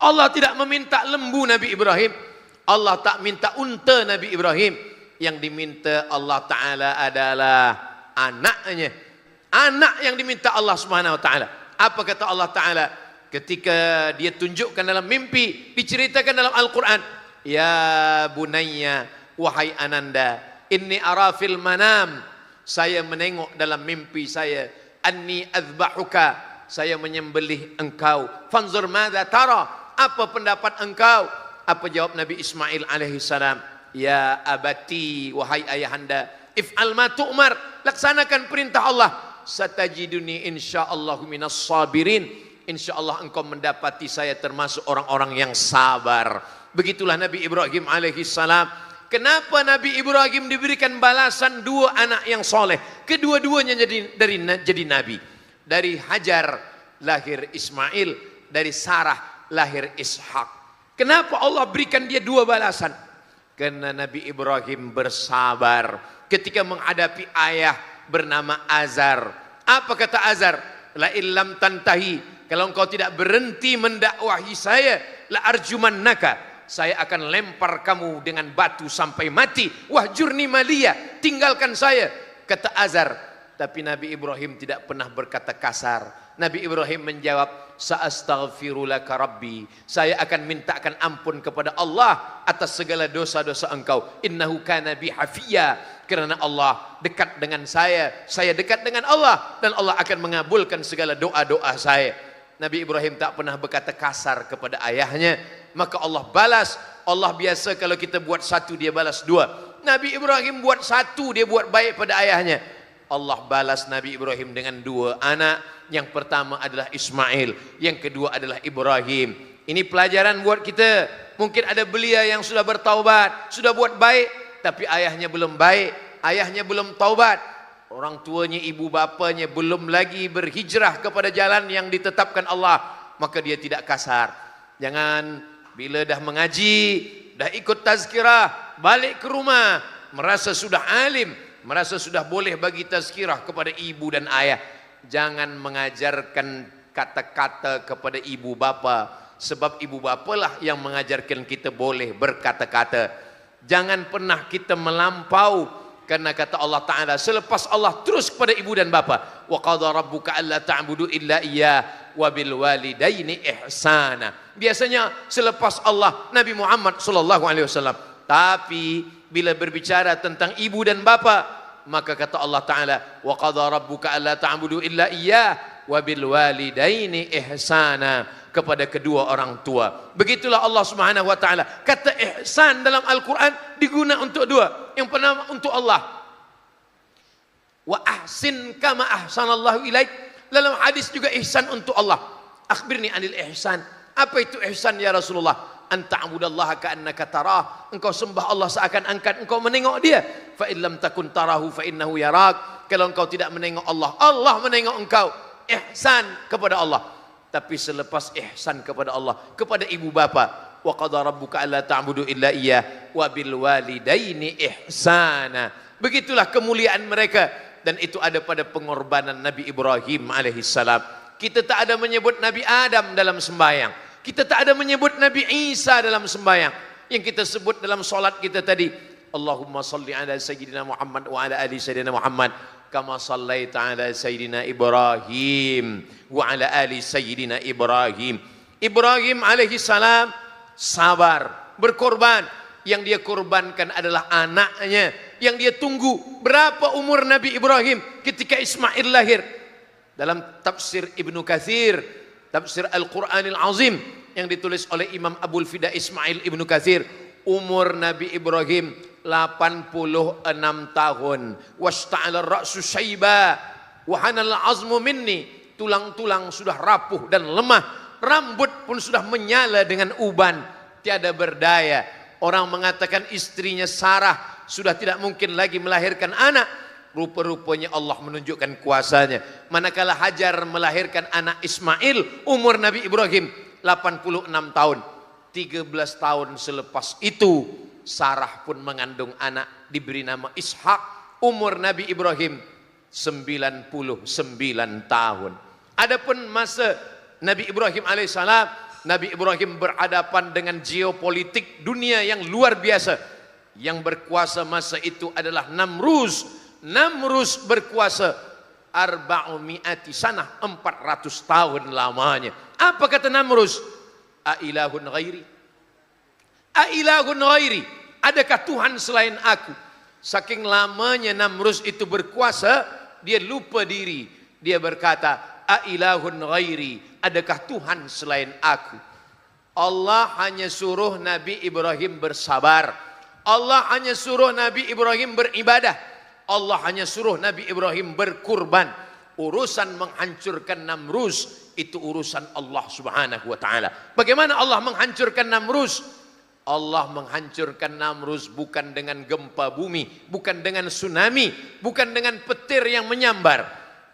Speaker 1: Allah tidak meminta lembu Nabi Ibrahim, Allah tak minta unta Nabi Ibrahim. Yang diminta Allah Ta'ala adalah anaknya, anak yang diminta Allah Subhanahu wa ta'ala. Apa kata Allah Ta'ala ketika dia tunjukkan dalam mimpi, diceritakan dalam Al-Quran? Ya bunayya, wahai ananda, inni ara fil manam, saya menengok dalam mimpi saya, anni azbahuka, saya menyembelih engkau. Fanzur madza tara, apa pendapat engkau? Apa jawab Nabi Ismail alaihi salam? Ya abati, wahai ayahanda, if'al ma tu'mar, laksanakan perintah Allah. Satajiduni insyaallah minas sabirin, insyaallah engkau mendapati saya termasuk orang-orang yang sabar. Begitulah Nabi Ibrahim alaihi salam. Kenapa Nabi Ibrahim diberikan balasan dua anak yang soleh? Kedua-duanya jadi nabi. Dari Hajar lahir Ismail, dari Sarah lahir Ishak. Kenapa Allah berikan dia dua balasan? Karena Nabi Ibrahim bersabar ketika menghadapi ayah bernama Azar. Apa kata Azar? La illam tantahi, kalau engkau tidak berhenti mendakwahi saya, la arjumannaka, saya akan lempar kamu dengan batu sampai mati. Wahjurni maliya, tinggalkan saya, kata Azar. Tapi Nabi Ibrahim tidak pernah berkata kasar. Nabi Ibrahim menjawab, sa'astaghfirulaka rabbi, saya akan mintakan ampun kepada Allah atas segala dosa-dosa engkau. Innahu kana bi hafiya, karena Allah dekat dengan saya dekat dengan Allah, dan Allah akan mengabulkan segala doa-doa saya. Nabi Ibrahim tak pernah berkata kasar kepada ayahnya, maka Allah balas. Allah biasa kalau kita buat satu, dia balas dua. Nabi Ibrahim buat satu, dia buat baik pada ayahnya. Allah balas Nabi Ibrahim dengan dua anak. Yang pertama adalah Ismail, yang kedua adalah Ibrahim. Ini pelajaran buat kita. Mungkin ada belia yang sudah bertaubat, sudah buat baik, tapi ayahnya belum baik, ayahnya belum taubat, orang tuanya, ibu bapanya belum lagi berhijrah kepada jalan yang ditetapkan Allah, maka dia tidak kasar. Jangan bila dah mengaji, dah ikut tazkirah, balik ke rumah merasa sudah alim, merasa sudah boleh bagi tazkirah kepada ibu dan ayah. Jangan mengajarkan kata-kata kepada ibu bapa, sebab ibu bapalah yang mengajarkan kita boleh berkata-kata. Jangan pernah kita melampau Karena kata Allah Ta'ala, selepas Allah terus kepada ibu dan bapa, wa qadha rabbuka alla ta'budu illa iyyah wa bil walidaini ihsana. Biasanya selepas Allah Nabi Muhammad sallallahu alaihi wasallam. Tapi bila berbicara tentang ibu dan bapa, maka kata Allah Ta'ala, wa qadha rabbuka alla ta'budu illa iyyah wa bil walidaini ihsana, kepada kedua orang tua. Begitulah Allah Subhanahu wa taala. Kata ihsan dalam Al-Qur'an diguna untuk dua. Yang pertama untuk Allah. Wa ahsin kama ahsanallahu ilaik. Dalam hadis juga ihsan untuk Allah. Akhbirni anil ihsan. Apa itu ihsan ya Rasulullah? An ta'budallaha ka'annaka tarah. Engkau sembah Allah seakan-akan engkau menengok dia. Fa in lam takun tarahu fa innahu yarak. Kalau engkau tidak menengok Allah, Allah menengok engkau. Ihsan kepada Allah. Tapi selepas ihsan kepada Allah, kepada ibu bapa, wa qadha rabbuka alla ta'budu illa iyyah wa bil walidaini ihsana. Begitulah kemuliaan mereka, dan itu ada pada pengorbanan Nabi Ibrahim alaihissalam. Kita tak ada menyebut Nabi Adam dalam sembahyang. Kita tak ada menyebut Nabi Isa dalam sembahyang. Yang kita sebut dalam solat kita tadi, Allahumma salli ala sayyidina Muhammad wa ala ali sayyidina Muhammad kama sallaita ala sayyidina Ibrahim wa ala ali sayyidina Ibrahim. Ibrahim alaihi salam sabar, berkorban. Yang dia korbankan adalah anaknya yang dia tunggu. Berapa umur Nabi Ibrahim ketika Ismail lahir? Dalam tafsir Ibnu Katsir, tafsir Al-Qur'anil Azim yang ditulis oleh Imam Abul Fida Ismail Ibnu Katsir, umur Nabi Ibrahim 86 tahun. Wasta'ala ra'su syaiba wa hanal azmu minni. Tulang-tulang sudah rapuh dan lemah, rambut pun sudah menyala dengan uban, tiada berdaya. Orang mengatakan istrinya Sarah sudah tidak mungkin lagi melahirkan anak. Rupa-rupanya Allah menunjukkan kuasanya. Manakala Hajar melahirkan anak Ismail, umur Nabi Ibrahim 86 tahun. 13 tahun selepas itu Sarah pun mengandung anak, diberi nama Ishak. Umur Nabi Ibrahim 99 tahun. Adapun masa Nabi Ibrahim alaihissalam, Nabi Ibrahim berhadapan dengan geopolitik dunia yang luar biasa. Yang berkuasa masa itu adalah Namrus. Namrus berkuasa 400 sanah, 400 tahun lamanya. Apa kata Namrus? Ailahun ghairi, ailahun ghairi, adakah Tuhan selain aku? Saking lamanya Namrus itu berkuasa, dia lupa diri. Dia berkata, ailahun ghairi, adakah Tuhan selain aku? Allah hanya suruh Nabi Ibrahim bersabar. Allah hanya suruh Nabi Ibrahim beribadah. Allah hanya suruh Nabi Ibrahim berkurban. Urusan menghancurkan Namrus itu urusan Allah Subhanahu wa taala. Bagaimana Allah menghancurkan Namrus? Allah menghancurkan Namrus bukan dengan gempa bumi, bukan dengan tsunami, bukan dengan petir yang menyambar.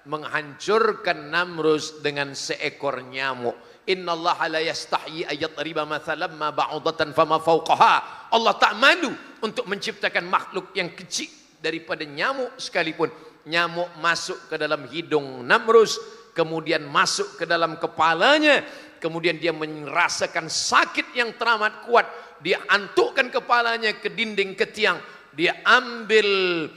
Speaker 1: Menghancurkan Namrus dengan seekor nyamuk. Innallaha la yastahyi ayatriba mathalan ma ba'udatan fama fawqaha. Allah tak malu untuk menciptakan makhluk yang kecil daripada nyamuk sekalipun. Nyamuk masuk ke dalam hidung Namrus, kemudian masuk ke dalam kepalanya, kemudian dia merasakan sakit yang teramat kuat. Dia antukkan kepalanya ke dinding ke tiang, dia ambil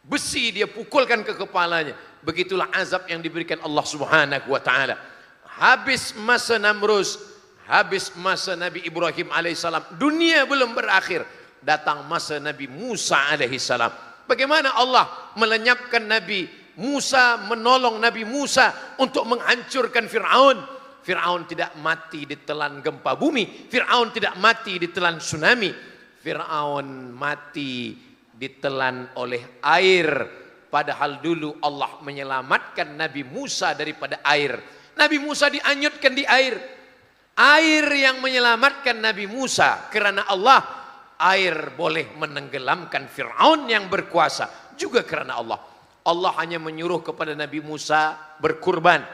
Speaker 1: besi, dia pukulkan ke kepalanya. Begitulah azab yang diberikan Allah Subhanahu wa taala. Habis masa Namrus, habis masa Nabi Ibrahim alaihissalam, dunia belum berakhir, datang masa Nabi Musa alaihissalam. Bagaimana Allah melenyapkan Nabi Musa, menolong Nabi Musa untuk menghancurkan Fir'aun. Fir'aun tidak mati ditelan gempa bumi, Fir'aun tidak mati ditelan tsunami, Fir'aun mati ditelan oleh air. Padahal dulu Allah menyelamatkan Nabi Musa daripada air. Nabi Musa dianyutkan di air. Air yang menyelamatkan Nabi Musa kerana Allah. Air boleh menenggelamkan Fir'aun yang berkuasa juga kerana Allah. Allah hanya menyuruh kepada Nabi Musa berkurban.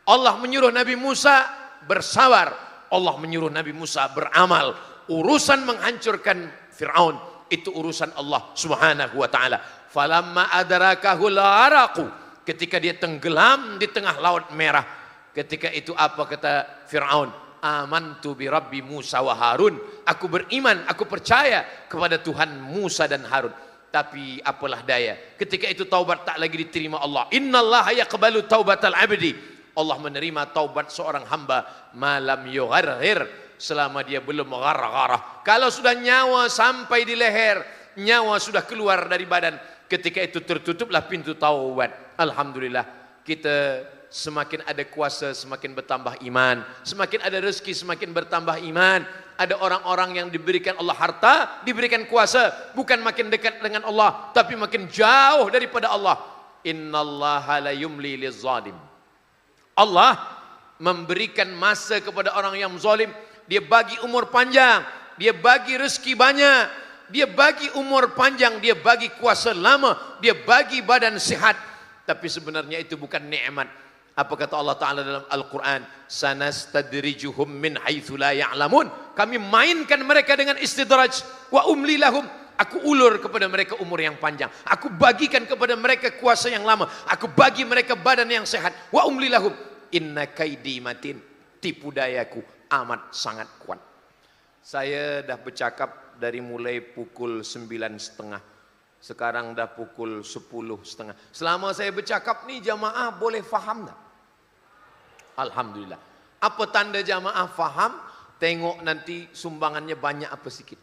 Speaker 1: Allah menyuruh Nabi Musa bersabar. Allah menyuruh Nabi Musa beramal. Urusan menghancurkan Fir'aun itu urusan Allah Subhanahu wa taala. Falamma adrakahul gharaqu, ketika dia tenggelam di tengah laut merah. Ketika itu apa kata Fir'aun? Amantu bi Rabbi Musa wa Harun. Aku beriman, aku percaya kepada Tuhan Musa dan Harun.
Speaker 2: Tapi apalah daya, ketika itu taubat tak lagi diterima Allah. Innallaha yaqbalu taubatal abdi. Allah menerima taubat seorang hamba malam yugharghir, selama dia belum gharah-gharah. Kalau sudah nyawa sampai di leher, nyawa sudah keluar dari badan, ketika itu tertutuplah pintu taubat. Alhamdulillah, kita semakin ada kuasa semakin bertambah iman, semakin ada rezeki semakin bertambah iman. Ada orang-orang yang diberikan Allah harta, diberikan kuasa, bukan makin dekat dengan Allah, tapi makin jauh daripada Allah. Innallaha la yumli lizalim. Allah memberikan masa kepada orang yang zalim. Dia bagi umur panjang, dia bagi rezeki banyak, dia bagi umur panjang, dia bagi kuasa lama, dia bagi badan sehat. Tapi sebenarnya itu bukan nikmat. Apa kata Allah Ta'ala dalam Al-Quran? Sanastadrijuhum min haitsu la ya'lamun. Kami mainkan mereka dengan istidraj. Wa umli lahum. Aku ulur kepada mereka umur yang panjang. Aku bagikan kepada mereka kuasa yang lama. Aku bagi mereka badan yang sehat. Wa umli lahum. Inna kaidi matin. Tipu dayaku amat sangat kuat. Saya dah bercakap dari mulai pukul 9.30. Sekarang dah pukul 10.30. Selama saya bercakap ni jamaah boleh faham tak? Alhamdulillah. Apa tanda jamaah faham? Tengok nanti sumbangannya banyak apa sikit.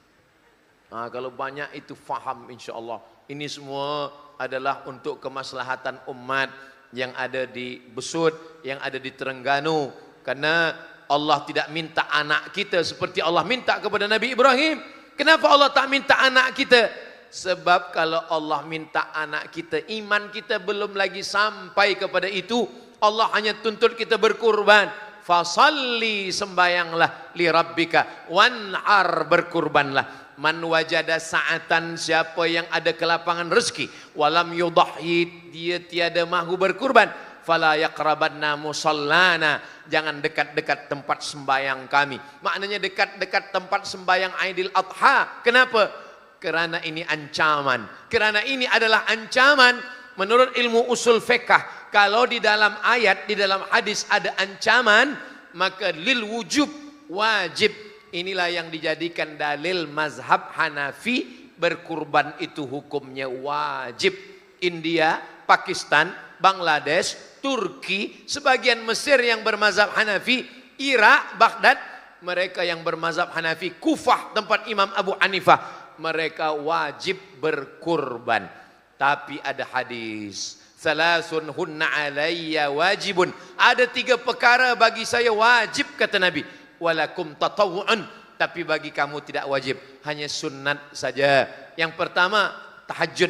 Speaker 2: Kalau banyak itu faham insya-Allah. Ini semua adalah untuk kemaslahatan umat yang ada di Besut, yang ada di Terengganu. Karena Allah tidak minta anak kita seperti Allah minta kepada Nabi Ibrahim. Kenapa Allah tak minta anak kita? Sebab kalau Allah minta anak kita, iman kita belum lagi sampai kepada itu. Allah hanya tuntut kita berkurban. Fasalli, sembayanglah, li rabbika wan'ar, berkurbanlah. Man wajada sa'atan, siapa yang ada kelapangan rezeki, walam yudahi, dia tiada mahu berkurban, fala yaqrabanna musallana, jangan dekat-dekat tempat sembayang kami. Maknanya dekat-dekat tempat sembayang Aidil Adha. Kenapa? Kerana ini ancaman. Kerana ini adalah ancaman menurut ilmu usul fiqh. Kalau di dalam ayat, di dalam hadis ada ancaman, maka lil wujub, wajib. Inilah yang dijadikan dalil mazhab Hanafi, berkurban itu hukumnya wajib. India, Pakistan, Bangladesh, Turki, sebagian Mesir yang bermazhab Hanafi, Irak, Baghdad, mereka yang bermazhab Hanafi, Kufah tempat Imam Abu Hanifah, mereka wajib berkurban. Tapi ada hadis, salasun hunna alayya wajibun, ada 3 perkara bagi saya wajib, kata Nabi. Walakum tatawu'un, tapi bagi kamu tidak wajib, hanya sunat saja. Yang pertama tahajud,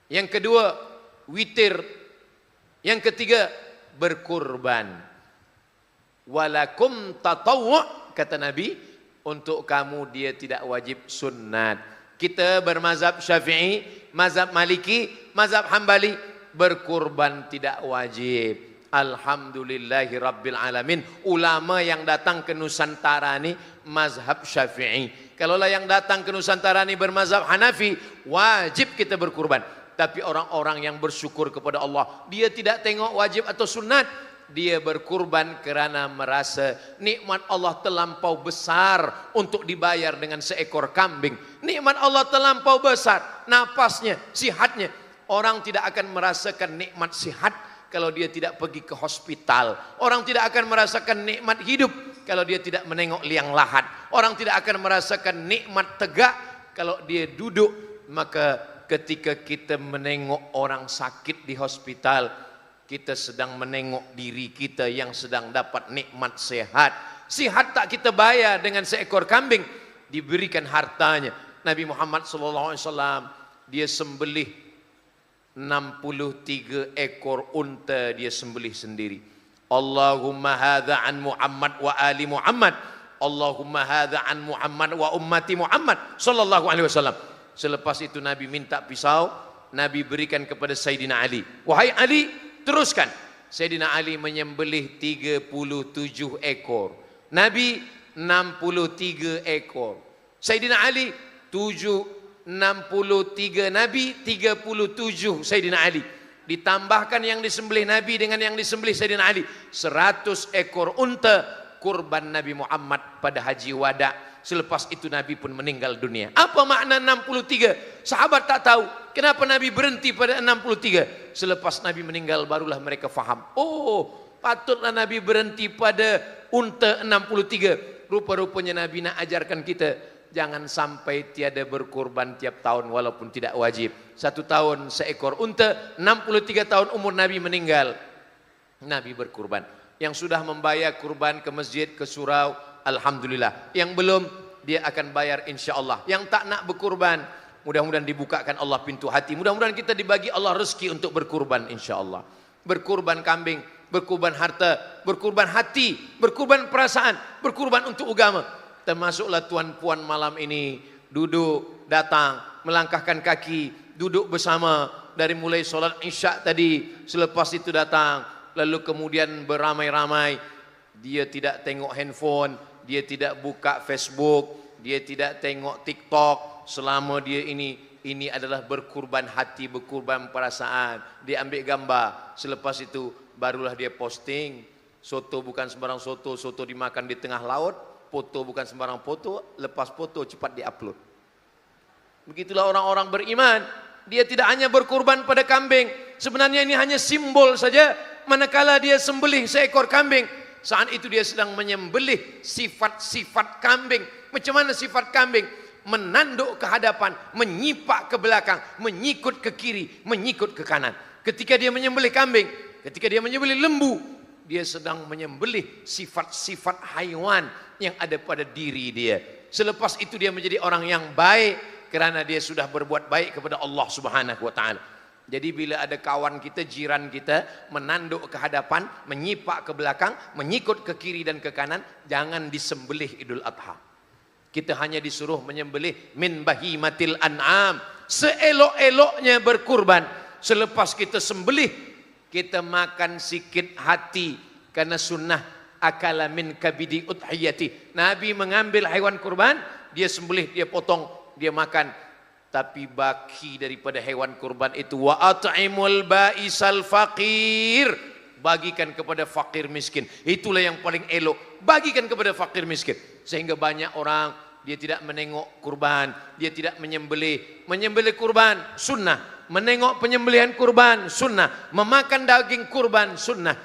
Speaker 2: yang kedua witir, yang ketiga berkurban. Walakum tatawwu', kata Nabi, untuk kamu dia tidak wajib, sunat. Kita bermazhab Syafi'i, mazhab Maliki, mazhab Hambali, berkurban tidak wajib. Alhamdulillahi Rabbil Alamin. Ulama yang datang ke Nusantara ni mazhab Syafi'i. Kalaulah yang datang ke Nusantara ni bermazhab Hanafi, wajib kita berkurban. Tapi orang-orang yang bersyukur kepada Allah, dia tidak tengok wajib atau sunat, dia berkurban kerana merasa nikmat Allah terlampau besar untuk dibayar dengan seekor kambing. Nikmat Allah terlampau besar, napasnya, sihatnya. Orang tidak akan merasakan nikmat sihat kalau dia tidak pergi ke hospital. Orang tidak akan merasakan nikmat hidup kalau dia tidak menengok liang lahat. Orang tidak akan merasakan nikmat tegak kalau dia duduk. Maka ketika kita menengok orang sakit di hospital, kita sedang menengok diri kita yang sedang dapat nikmat sehat. Sihat tak kita bayar dengan seekor kambing, diberikan hartanya. Nabi Muhammad SAW, dia sembelih 63 ekor unta, dia sembelih sendiri. Allahumma hadza an Muhammad wa ali Muhammad. Allahumma hadza an Muhammad wa ummati Muhammad sallallahu alaihi wasallam. Selepas itu Nabi minta pisau, Nabi berikan kepada Sayyidina Ali. Wahai Ali, teruskan. Sayyidina Ali menyembelih 37 ekor. Nabi 63 ekor. Sayyidina Ali 63 Nabi, 37 Sayyidina Ali. Ditambahkan yang disembelih Nabi dengan yang disembelih Sayyidina Ali, 100 ekor unta kurban Nabi Muhammad pada haji wada. Selepas itu Nabi pun meninggal dunia. Apa makna 63? Sahabat tak tahu. Kenapa Nabi berhenti pada 63? Selepas Nabi meninggal barulah mereka faham. Oh, patutlah Nabi berhenti pada unta 63. Rupa-rupanya Nabi nak ajarkan kita, jangan sampai tiada berkurban tiap tahun walaupun tidak wajib. 1 tahun seekor unta, 63 tahun umur Nabi meninggal, Nabi berkurban. Yang sudah membayar kurban ke masjid, ke surau, alhamdulillah. Yang belum, dia akan bayar insya-Allah. Yang tak nak berkurban, mudah-mudahan dibukakan Allah pintu hati. Mudah-mudahan kita dibagi Allah rezeki untuk berkurban insya-Allah. Berkurban kambing, berkurban harta, berkurban hati, berkurban perasaan, berkurban untuk agama. Termasuklah tuan-puan malam ini duduk, datang, melangkahkan kaki, duduk bersama dari mulai solat isyak tadi, selepas itu datang, lalu kemudian beramai-ramai. Dia tidak tengok handphone, dia tidak buka Facebook, dia tidak tengok TikTok. Selama dia ini adalah berkurban hati, berkurban perasaan. Dia ambil gambar, selepas itu barulah dia posting. Soto bukan sembarang soto, soto dimakan di tengah laut. Foto bukan sembarang foto, lepas foto cepat diupload. Begitulah orang-orang beriman. Dia tidak hanya berkurban pada kambing, sebenarnya ini hanya simbol saja. Manakala dia sembelih seekor kambing, saat itu dia sedang menyembelih sifat-sifat kambing. Macam mana sifat kambing? Menanduk ke hadapan, menyipak ke belakang, menyikut ke kiri, menyikut ke kanan. Ketika dia menyembelih kambing, ketika dia menyembelih lembu, dia sedang menyembelih sifat-sifat haiwan yang ada pada diri dia. Selepas itu dia menjadi orang yang baik kerana dia sudah berbuat baik kepada Allah Subhanahu wa taala. Jadi bila ada kawan kita, jiran kita menanduk ke hadapan, menyipak ke belakang, menyikut ke kiri dan ke kanan, jangan disembelih Idul Adha. Kita hanya disuruh menyembelih min bahimatil an'am, seelok-eloknya berkurban. Selepas kita sembelih, kita makan sikit hati, karena sunnah akala min kabidi udhiyati. Nabi mengambil haiwan kurban, dia sembelih, dia potong, dia makan. Tapi baki daripada hewan kurban itu, wa at'imul ba'isal faqir, bagikan kepada fakir miskin. Itulah yang paling elok, bagikan kepada fakir miskin. Sehingga banyak orang dia tidak menengok kurban, dia tidak menyembelih. Menyembelih kurban sunnah, menengok penyembelihan kurban sunnah, memakan daging kurban sunnah.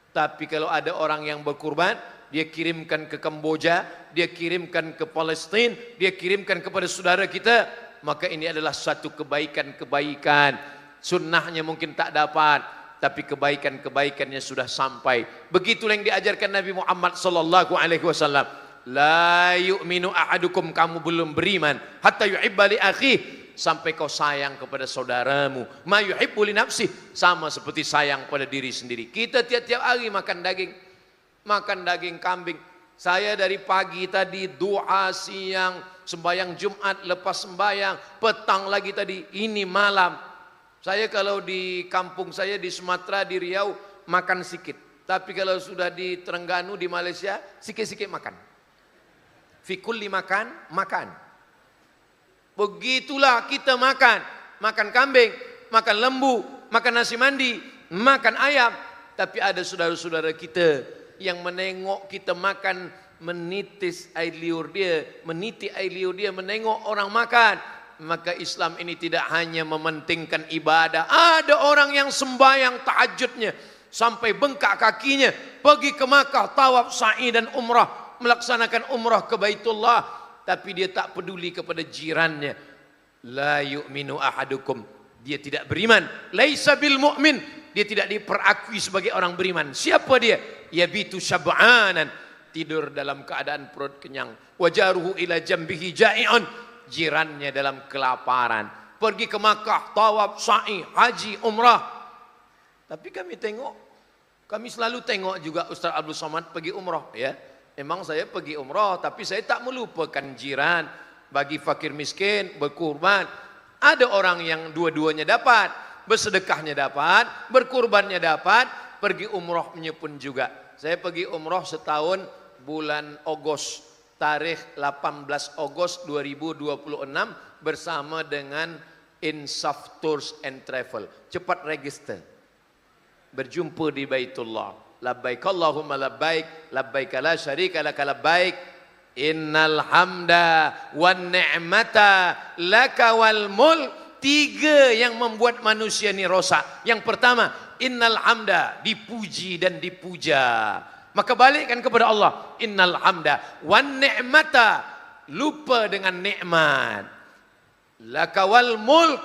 Speaker 2: Tapi kalau ada orang yang berkurban, dia kirimkan ke Kamboja, dia kirimkan ke Palestina, dia kirimkan kepada saudara kita, maka ini adalah satu kebaikan-kebaikan. Sunnahnya mungkin tak dapat, tapi kebaikan-kebaikannya sudah sampai. Begitulah yang diajarkan Nabi Muhammad sallallahu alaihi wasallam. La yu'minu ahadukum, kamu belum beriman, hatta yuhibba li akhihi, sampai kau sayang kepada saudaramu. Ma yuhibbu li nafsi, sama seperti sayang pada diri sendiri. Kita tiap-tiap hari makan daging kambing. Saya dari pagi tadi doa, siang sembahyang Jumat, lepas sembahyang petang lagi tadi, ini malam. Saya kalau di kampung saya di Sumatera, di Riau makan sedikit, tapi kalau sudah di Terengganu, di Malaysia sikit-sikit makan. Fi kulli makan. Begitulah kita makan kambing, makan lembu, makan nasi mandi, makan ayam. Tapi ada saudara-saudara kita yang menengok kita makan, menitis air liur dia, meniti air liur dia, menengok orang makan. Maka Islam ini tidak hanya mementingkan ibadah. Ada orang yang sembahyang tahajudnya sampai bengkak kakinya, pergi ke Makkah, tawaf, sa'i dan umrah, melaksanakan umrah ke Baitullah, tapi dia tak peduli kepada jirannya. La yu'minu ahadukum, dia tidak beriman. Laisa bil mu'min, dia tidak diperakui sebagai orang beriman. Siapa dia? Yabitu syab'anan, tidur dalam keadaan perut kenyang. Wajaruhu ila jambihi ja'i'un, jirannya dalam kelaparan. Pergi ke Makkah, tawaf, sa'i, haji, umrah. Tapi kami selalu tengok juga Ustaz Abdul Somad pergi umrah, ya. Memang saya pergi umrah, tapi saya tak melupakan jiran, bagi fakir miskin, berkurban. Ada orang yang dua-duanya dapat, bersedekahnya dapat, berkurbannya dapat, pergi umrahnya pun juga. Saya pergi umrah setahun bulan Ogos, tarikh 18 Ogos 2026 bersama dengan Insaf Tours and Travel. Cepat register. Berjumpa di Baitullah. Labbaik Allahumma labbaik, labbaik la syarika laka labbaik. Innal hamda wan ni'mata laka wal mulk. 3 yang membuat manusia ini rosak. Yang pertama, innal hamda, dipuji dan dipuja. Maka balikkan kepada Allah. Innal hamda wan ni'mata, lupa dengan nikmat. Laka wal mulk,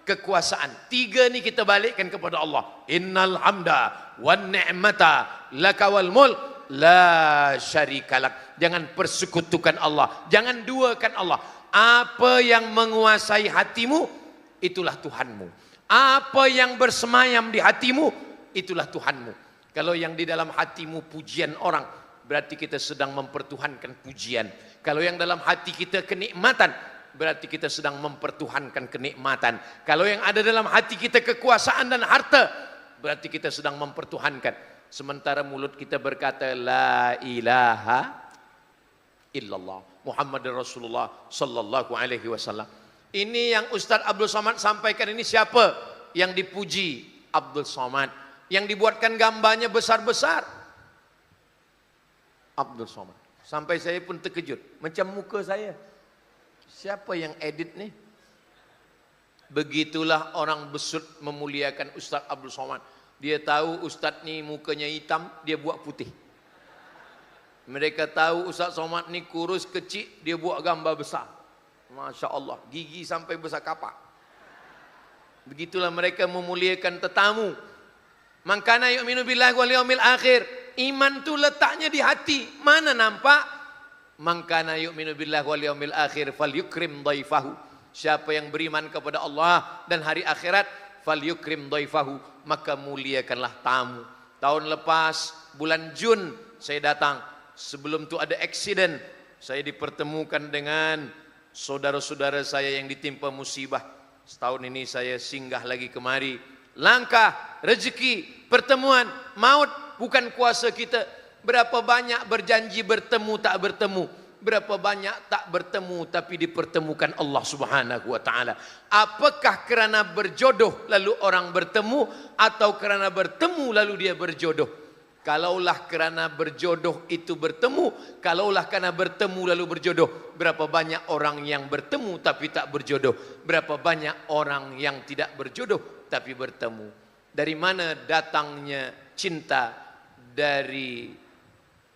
Speaker 2: kekuasaan. 3 ni kita balikkan kepada Allah. Innal hamda wan ni'mata laka wal mulk la syarikalak. Jangan persekutukan Allah, jangan duakan Allah. Apa yang menguasai hatimu, itulah Tuhanmu. Apa yang bersemayam di hatimu, itulah Tuhanmu. Kalau yang di dalam hatimu pujian orang, berarti kita sedang mempertuhankan pujian. Kalau yang dalam hati kita kenikmatan, berarti kita sedang mempertuhankan kenikmatan. Kalau yang ada dalam hati kita kekuasaan dan harta, berarti kita sedang mempertuhankan. Sementara mulut kita berkata la ilaha illallah Muhammadur Rasulullah sallallahu alaihi wasallam. Ini yang Ustaz Abdul Somad sampaikan ini siapa? Yang dipuji Abdul Somad. Yang dibuatkan gambarnya besar-besar Abdul Somad. Sampai saya pun terkejut. Macam muka saya. Siapa yang edit nih? Begitulah orang besut memuliakan Ustaz Abdul Somad. Dia tahu Ustaz ni mukanya hitam, dia buat putih. Mereka tahu Ustaz Somad ni kurus kecil, dia buat gambar besar. Masya Allah, gigi sampai besar kapak. Begitulah mereka memuliakan tetamu. Mangkana yu'minu billahi wal yaumil akhir. Iman tu letaknya di hati. Mana nampak? Mangkana yu'minu billahi wal yaumil akhir falyukrim dhaifahu. Siapa yang beriman kepada Allah dan hari akhirat, falyukrim dhaifahu, maka muliakanlah tamu. Tahun lepas bulan Jun saya datang. Sebelum tu ada aksiden. Saya dipertemukan dengan saudara-saudara saya yang ditimpa musibah. Setahun ini saya singgah lagi kemari. Langkah, rezeki, pertemuan, maut bukan kuasa kita. Berapa banyak berjanji bertemu tak bertemu. Berapa banyak tak bertemu tapi dipertemukan Allah Subhanahu wa taala. Apakah kerana berjodoh lalu orang bertemu atau kerana bertemu lalu dia berjodoh? Kalaulah kerana berjodoh itu bertemu, kalaulah kerana bertemu lalu berjodoh, berapa banyak orang yang bertemu tapi tak berjodoh, berapa banyak orang yang tidak berjodoh tapi bertemu. Dari mana datangnya cinta dari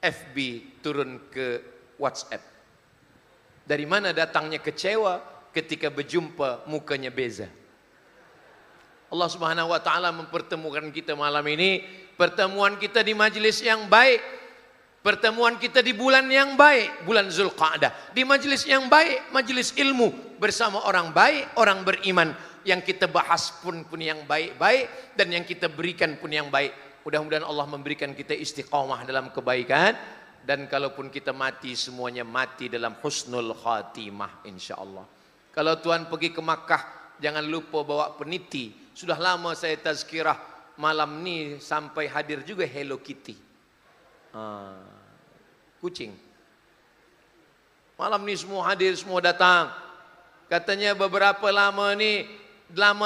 Speaker 2: FB turun ke WhatsApp? Dari mana datangnya kecewa ketika berjumpa mukanya beza? Allah Subhanahu wa taala mempertemukan kita malam ini. Pertemuan kita di majlis yang baik. Pertemuan kita di bulan yang baik, bulan Zulqa'dah. Di majlis yang baik, majlis ilmu bersama orang baik, orang beriman. Yang kita bahas pun yang baik-baik dan yang kita berikan pun yang baik. Mudah-mudahan Allah memberikan kita istiqamah dalam kebaikan, dan kalaupun kita mati semuanya mati dalam husnul khatimah insyaallah. Kalau Tuhan pergi ke Makkah, jangan lupa bawa peniti. Sudah lama saya tazkirah. Malam ni sampai hadir juga Hello Kitty. Kucing. Malam ni semua hadir, semua datang. Katanya beberapa lama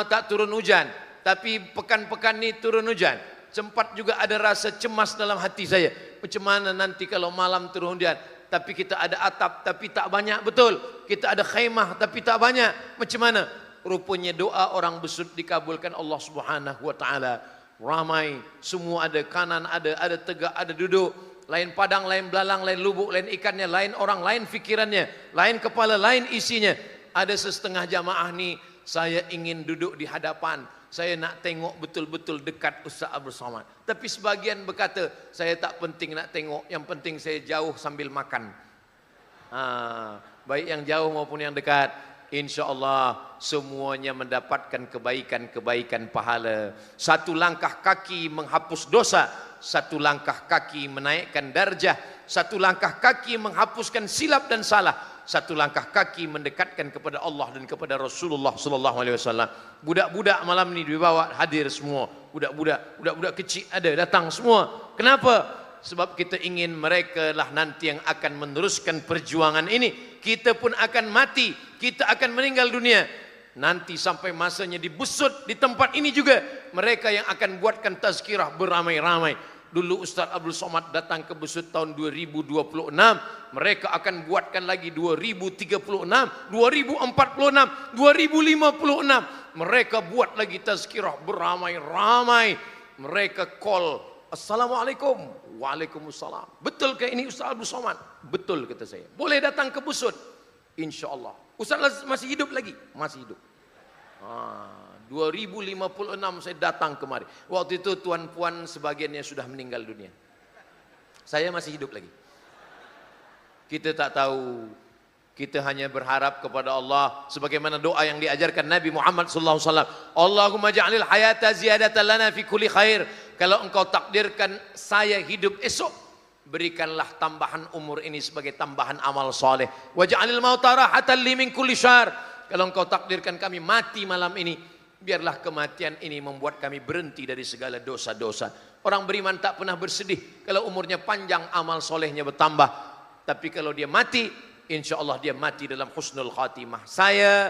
Speaker 2: tak turun hujan. Tapi pekan-pekan ni turun hujan. Sempat juga ada rasa cemas dalam hati saya. Macam mana nanti kalau malam turun hujan? Tapi kita ada atap, tapi tak banyak betul. Kita ada khaimah, tapi tak banyak. Macam mana? Rupanya doa orang besut dikabulkan Allah Subhanahu wa taala. Ramai, semua ada, kanan ada tegak, ada duduk. Lain padang, lain belalang, lain lubuk, lain ikannya, lain orang, lain fikirannya, lain kepala, lain isinya. Ada setengah jamaah ni, saya ingin duduk di hadapan. Saya nak tengok betul-betul dekat Ustaz Abdul Somad. Tapi sebagian berkata, saya tak penting nak tengok, yang penting saya jauh sambil makan. Baik yang jauh maupun yang dekat. InsyaAllah semuanya mendapatkan kebaikan-kebaikan pahala. Satu langkah kaki menghapus dosa, satu langkah kaki menaikkan darjah, satu langkah kaki menghapuskan silap dan salah, satu langkah kaki mendekatkan kepada Allah dan kepada Rasulullah sallallahu alaihi wasallam. Budak-budak malam ni dibawa hadir semua. Budak-budak kecil ada datang semua. Kenapa? Sebab kita ingin mereka lah nanti yang akan meneruskan perjuangan ini. Kita pun akan mati, kita akan meninggal dunia. Nanti sampai masanya dibesut di tempat ini juga, mereka yang akan buatkan tazkirah beramai-ramai. Dulu Ustaz Abdul Somad datang ke Besut tahun 2026, mereka akan buatkan lagi 2036, 2046, 2056. Mereka buat lagi tazkirah beramai-ramai. Mereka call, Assalamualaikum. Waalaikumsalam. Betul ke ini Ustaz Abdul Somad? Betul kata saya. Boleh datang ke Besut? InsyaAllah. Ustaz masih hidup lagi? Masih hidup. 2056 saya datang kemari. Waktu itu tuan-puan sebagiannya sudah meninggal dunia. Saya masih hidup lagi. Kita tak tahu. Kita hanya berharap kepada Allah sebagaimana doa yang diajarkan Nabi Muhammad sallallahu alaihi wasallam. Allahumma ja'alil hayata ziyadatan lana fi kulli khair. Kalau engkau takdirkan saya hidup esok, berikanlah tambahan umur ini sebagai tambahan amal soleh. Wa ja'alil mauta rahatan li min kulli syarr. Kalau engkau takdirkan kami mati malam ini, biarlah kematian ini membuat kami berhenti dari segala dosa-dosa. Orang beriman tak pernah bersedih kalau umurnya panjang, amal solehnya bertambah. Tapi kalau dia mati, insya Allah dia mati dalam husnul khatimah. Saya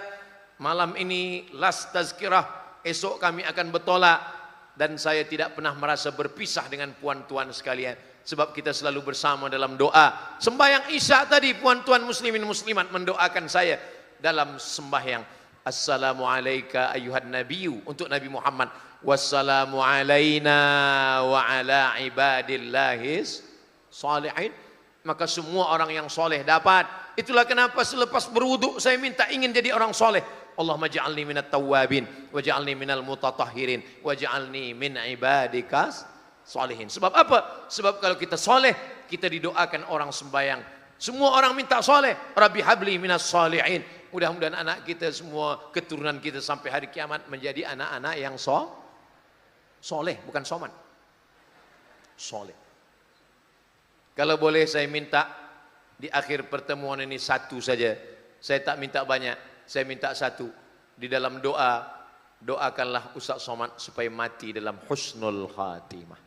Speaker 2: malam ini last tazkirah, esok kami akan bertolak. Dan saya tidak pernah merasa berpisah dengan puan-tuan sekalian. Sebab kita selalu bersama dalam doa. Sembahyang Isya tadi puan-tuan muslimin muslimat mendoakan saya dalam sembahyang. Assalamu alayka ayuhan nabiyyu, untuk Nabi Muhammad. Wassalamu alayna wa ala ibadillahis salihin. Maka semua orang yang soleh dapat. Itulah kenapa selepas berwudu saya minta ingin jadi orang soleh. Allahumma ja'alni minat tawwabin waj'alni minal mutatahhirin waj'alni min ibadikas salihin. Sebab apa? Sebab kalau kita soleh, kita didoakan orang sembahyang. Semua orang minta soleh. Rabbi habli minas salihin. Mudah-mudahan anak kita semua, keturunan kita sampai hari kiamat menjadi anak-anak yang soleh, bukan soman. Soleh. Kalau boleh saya minta di akhir pertemuan ini satu saja. Saya tak minta banyak. Saya minta satu. Di dalam doa, doakanlah Ustaz Somad supaya mati dalam husnul khatimah.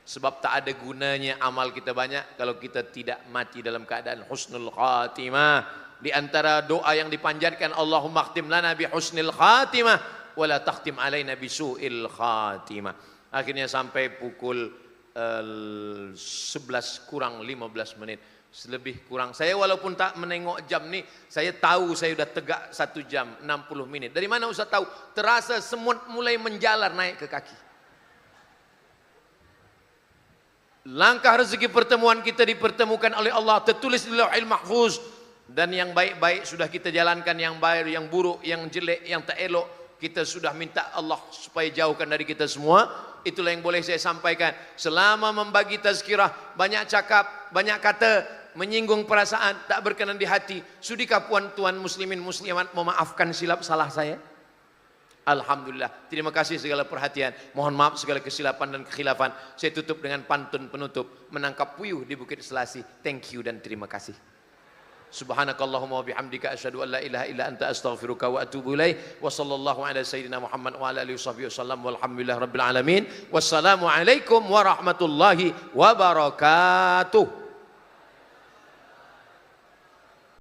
Speaker 2: Sebab tak ada gunanya amal kita banyak kalau kita tidak mati dalam keadaan husnul khatimah. Di antara doa yang dipanjatkan, Allahumma khtim lana bi husnil khatimah wa la takhtim alaina bi su'il khatimah. Akhirnya sampai pukul 11 kurang 15 menit. Lebih kurang. Saya walaupun tak menengok jam ni, saya tahu saya sudah tegak 1 jam 60 minit. Dari mana Ustaz tahu? Terasa semut mulai menjalar naik ke kaki. Langkah rezeki pertemuan kita dipertemukan oleh Allah, tertulis di Lauhil Mahfuz. Dan yang baik-baik sudah kita jalankan, yang baik, yang buruk, yang jelek, yang tak elok, kita sudah minta Allah supaya jauhkan dari kita semua. Itulah yang boleh saya sampaikan. Selama membagi tazkirah, banyak cakap, banyak kata, menyinggung perasaan, tak berkenan di hati. Sudikah puan-tuan muslimin muslimat memaafkan silap salah saya? Alhamdulillah. Terima kasih segala perhatian. Mohon maaf segala kesilapan dan kekhilafan. Saya tutup dengan pantun penutup. Menangkap puyuh di Bukit Selasi. Thank you dan terima kasih. Subhanakallahumma wa bihamdika asyhadu an la ilaha illa anta astaghfiruka wa atubu ilaik. Wa sallallahu ala sayyidina Muhammad wa ala alihi wasallam walhamdulillahi rabbil alamin. Wassalamu alaikum warahmatullahi wabarakatuh.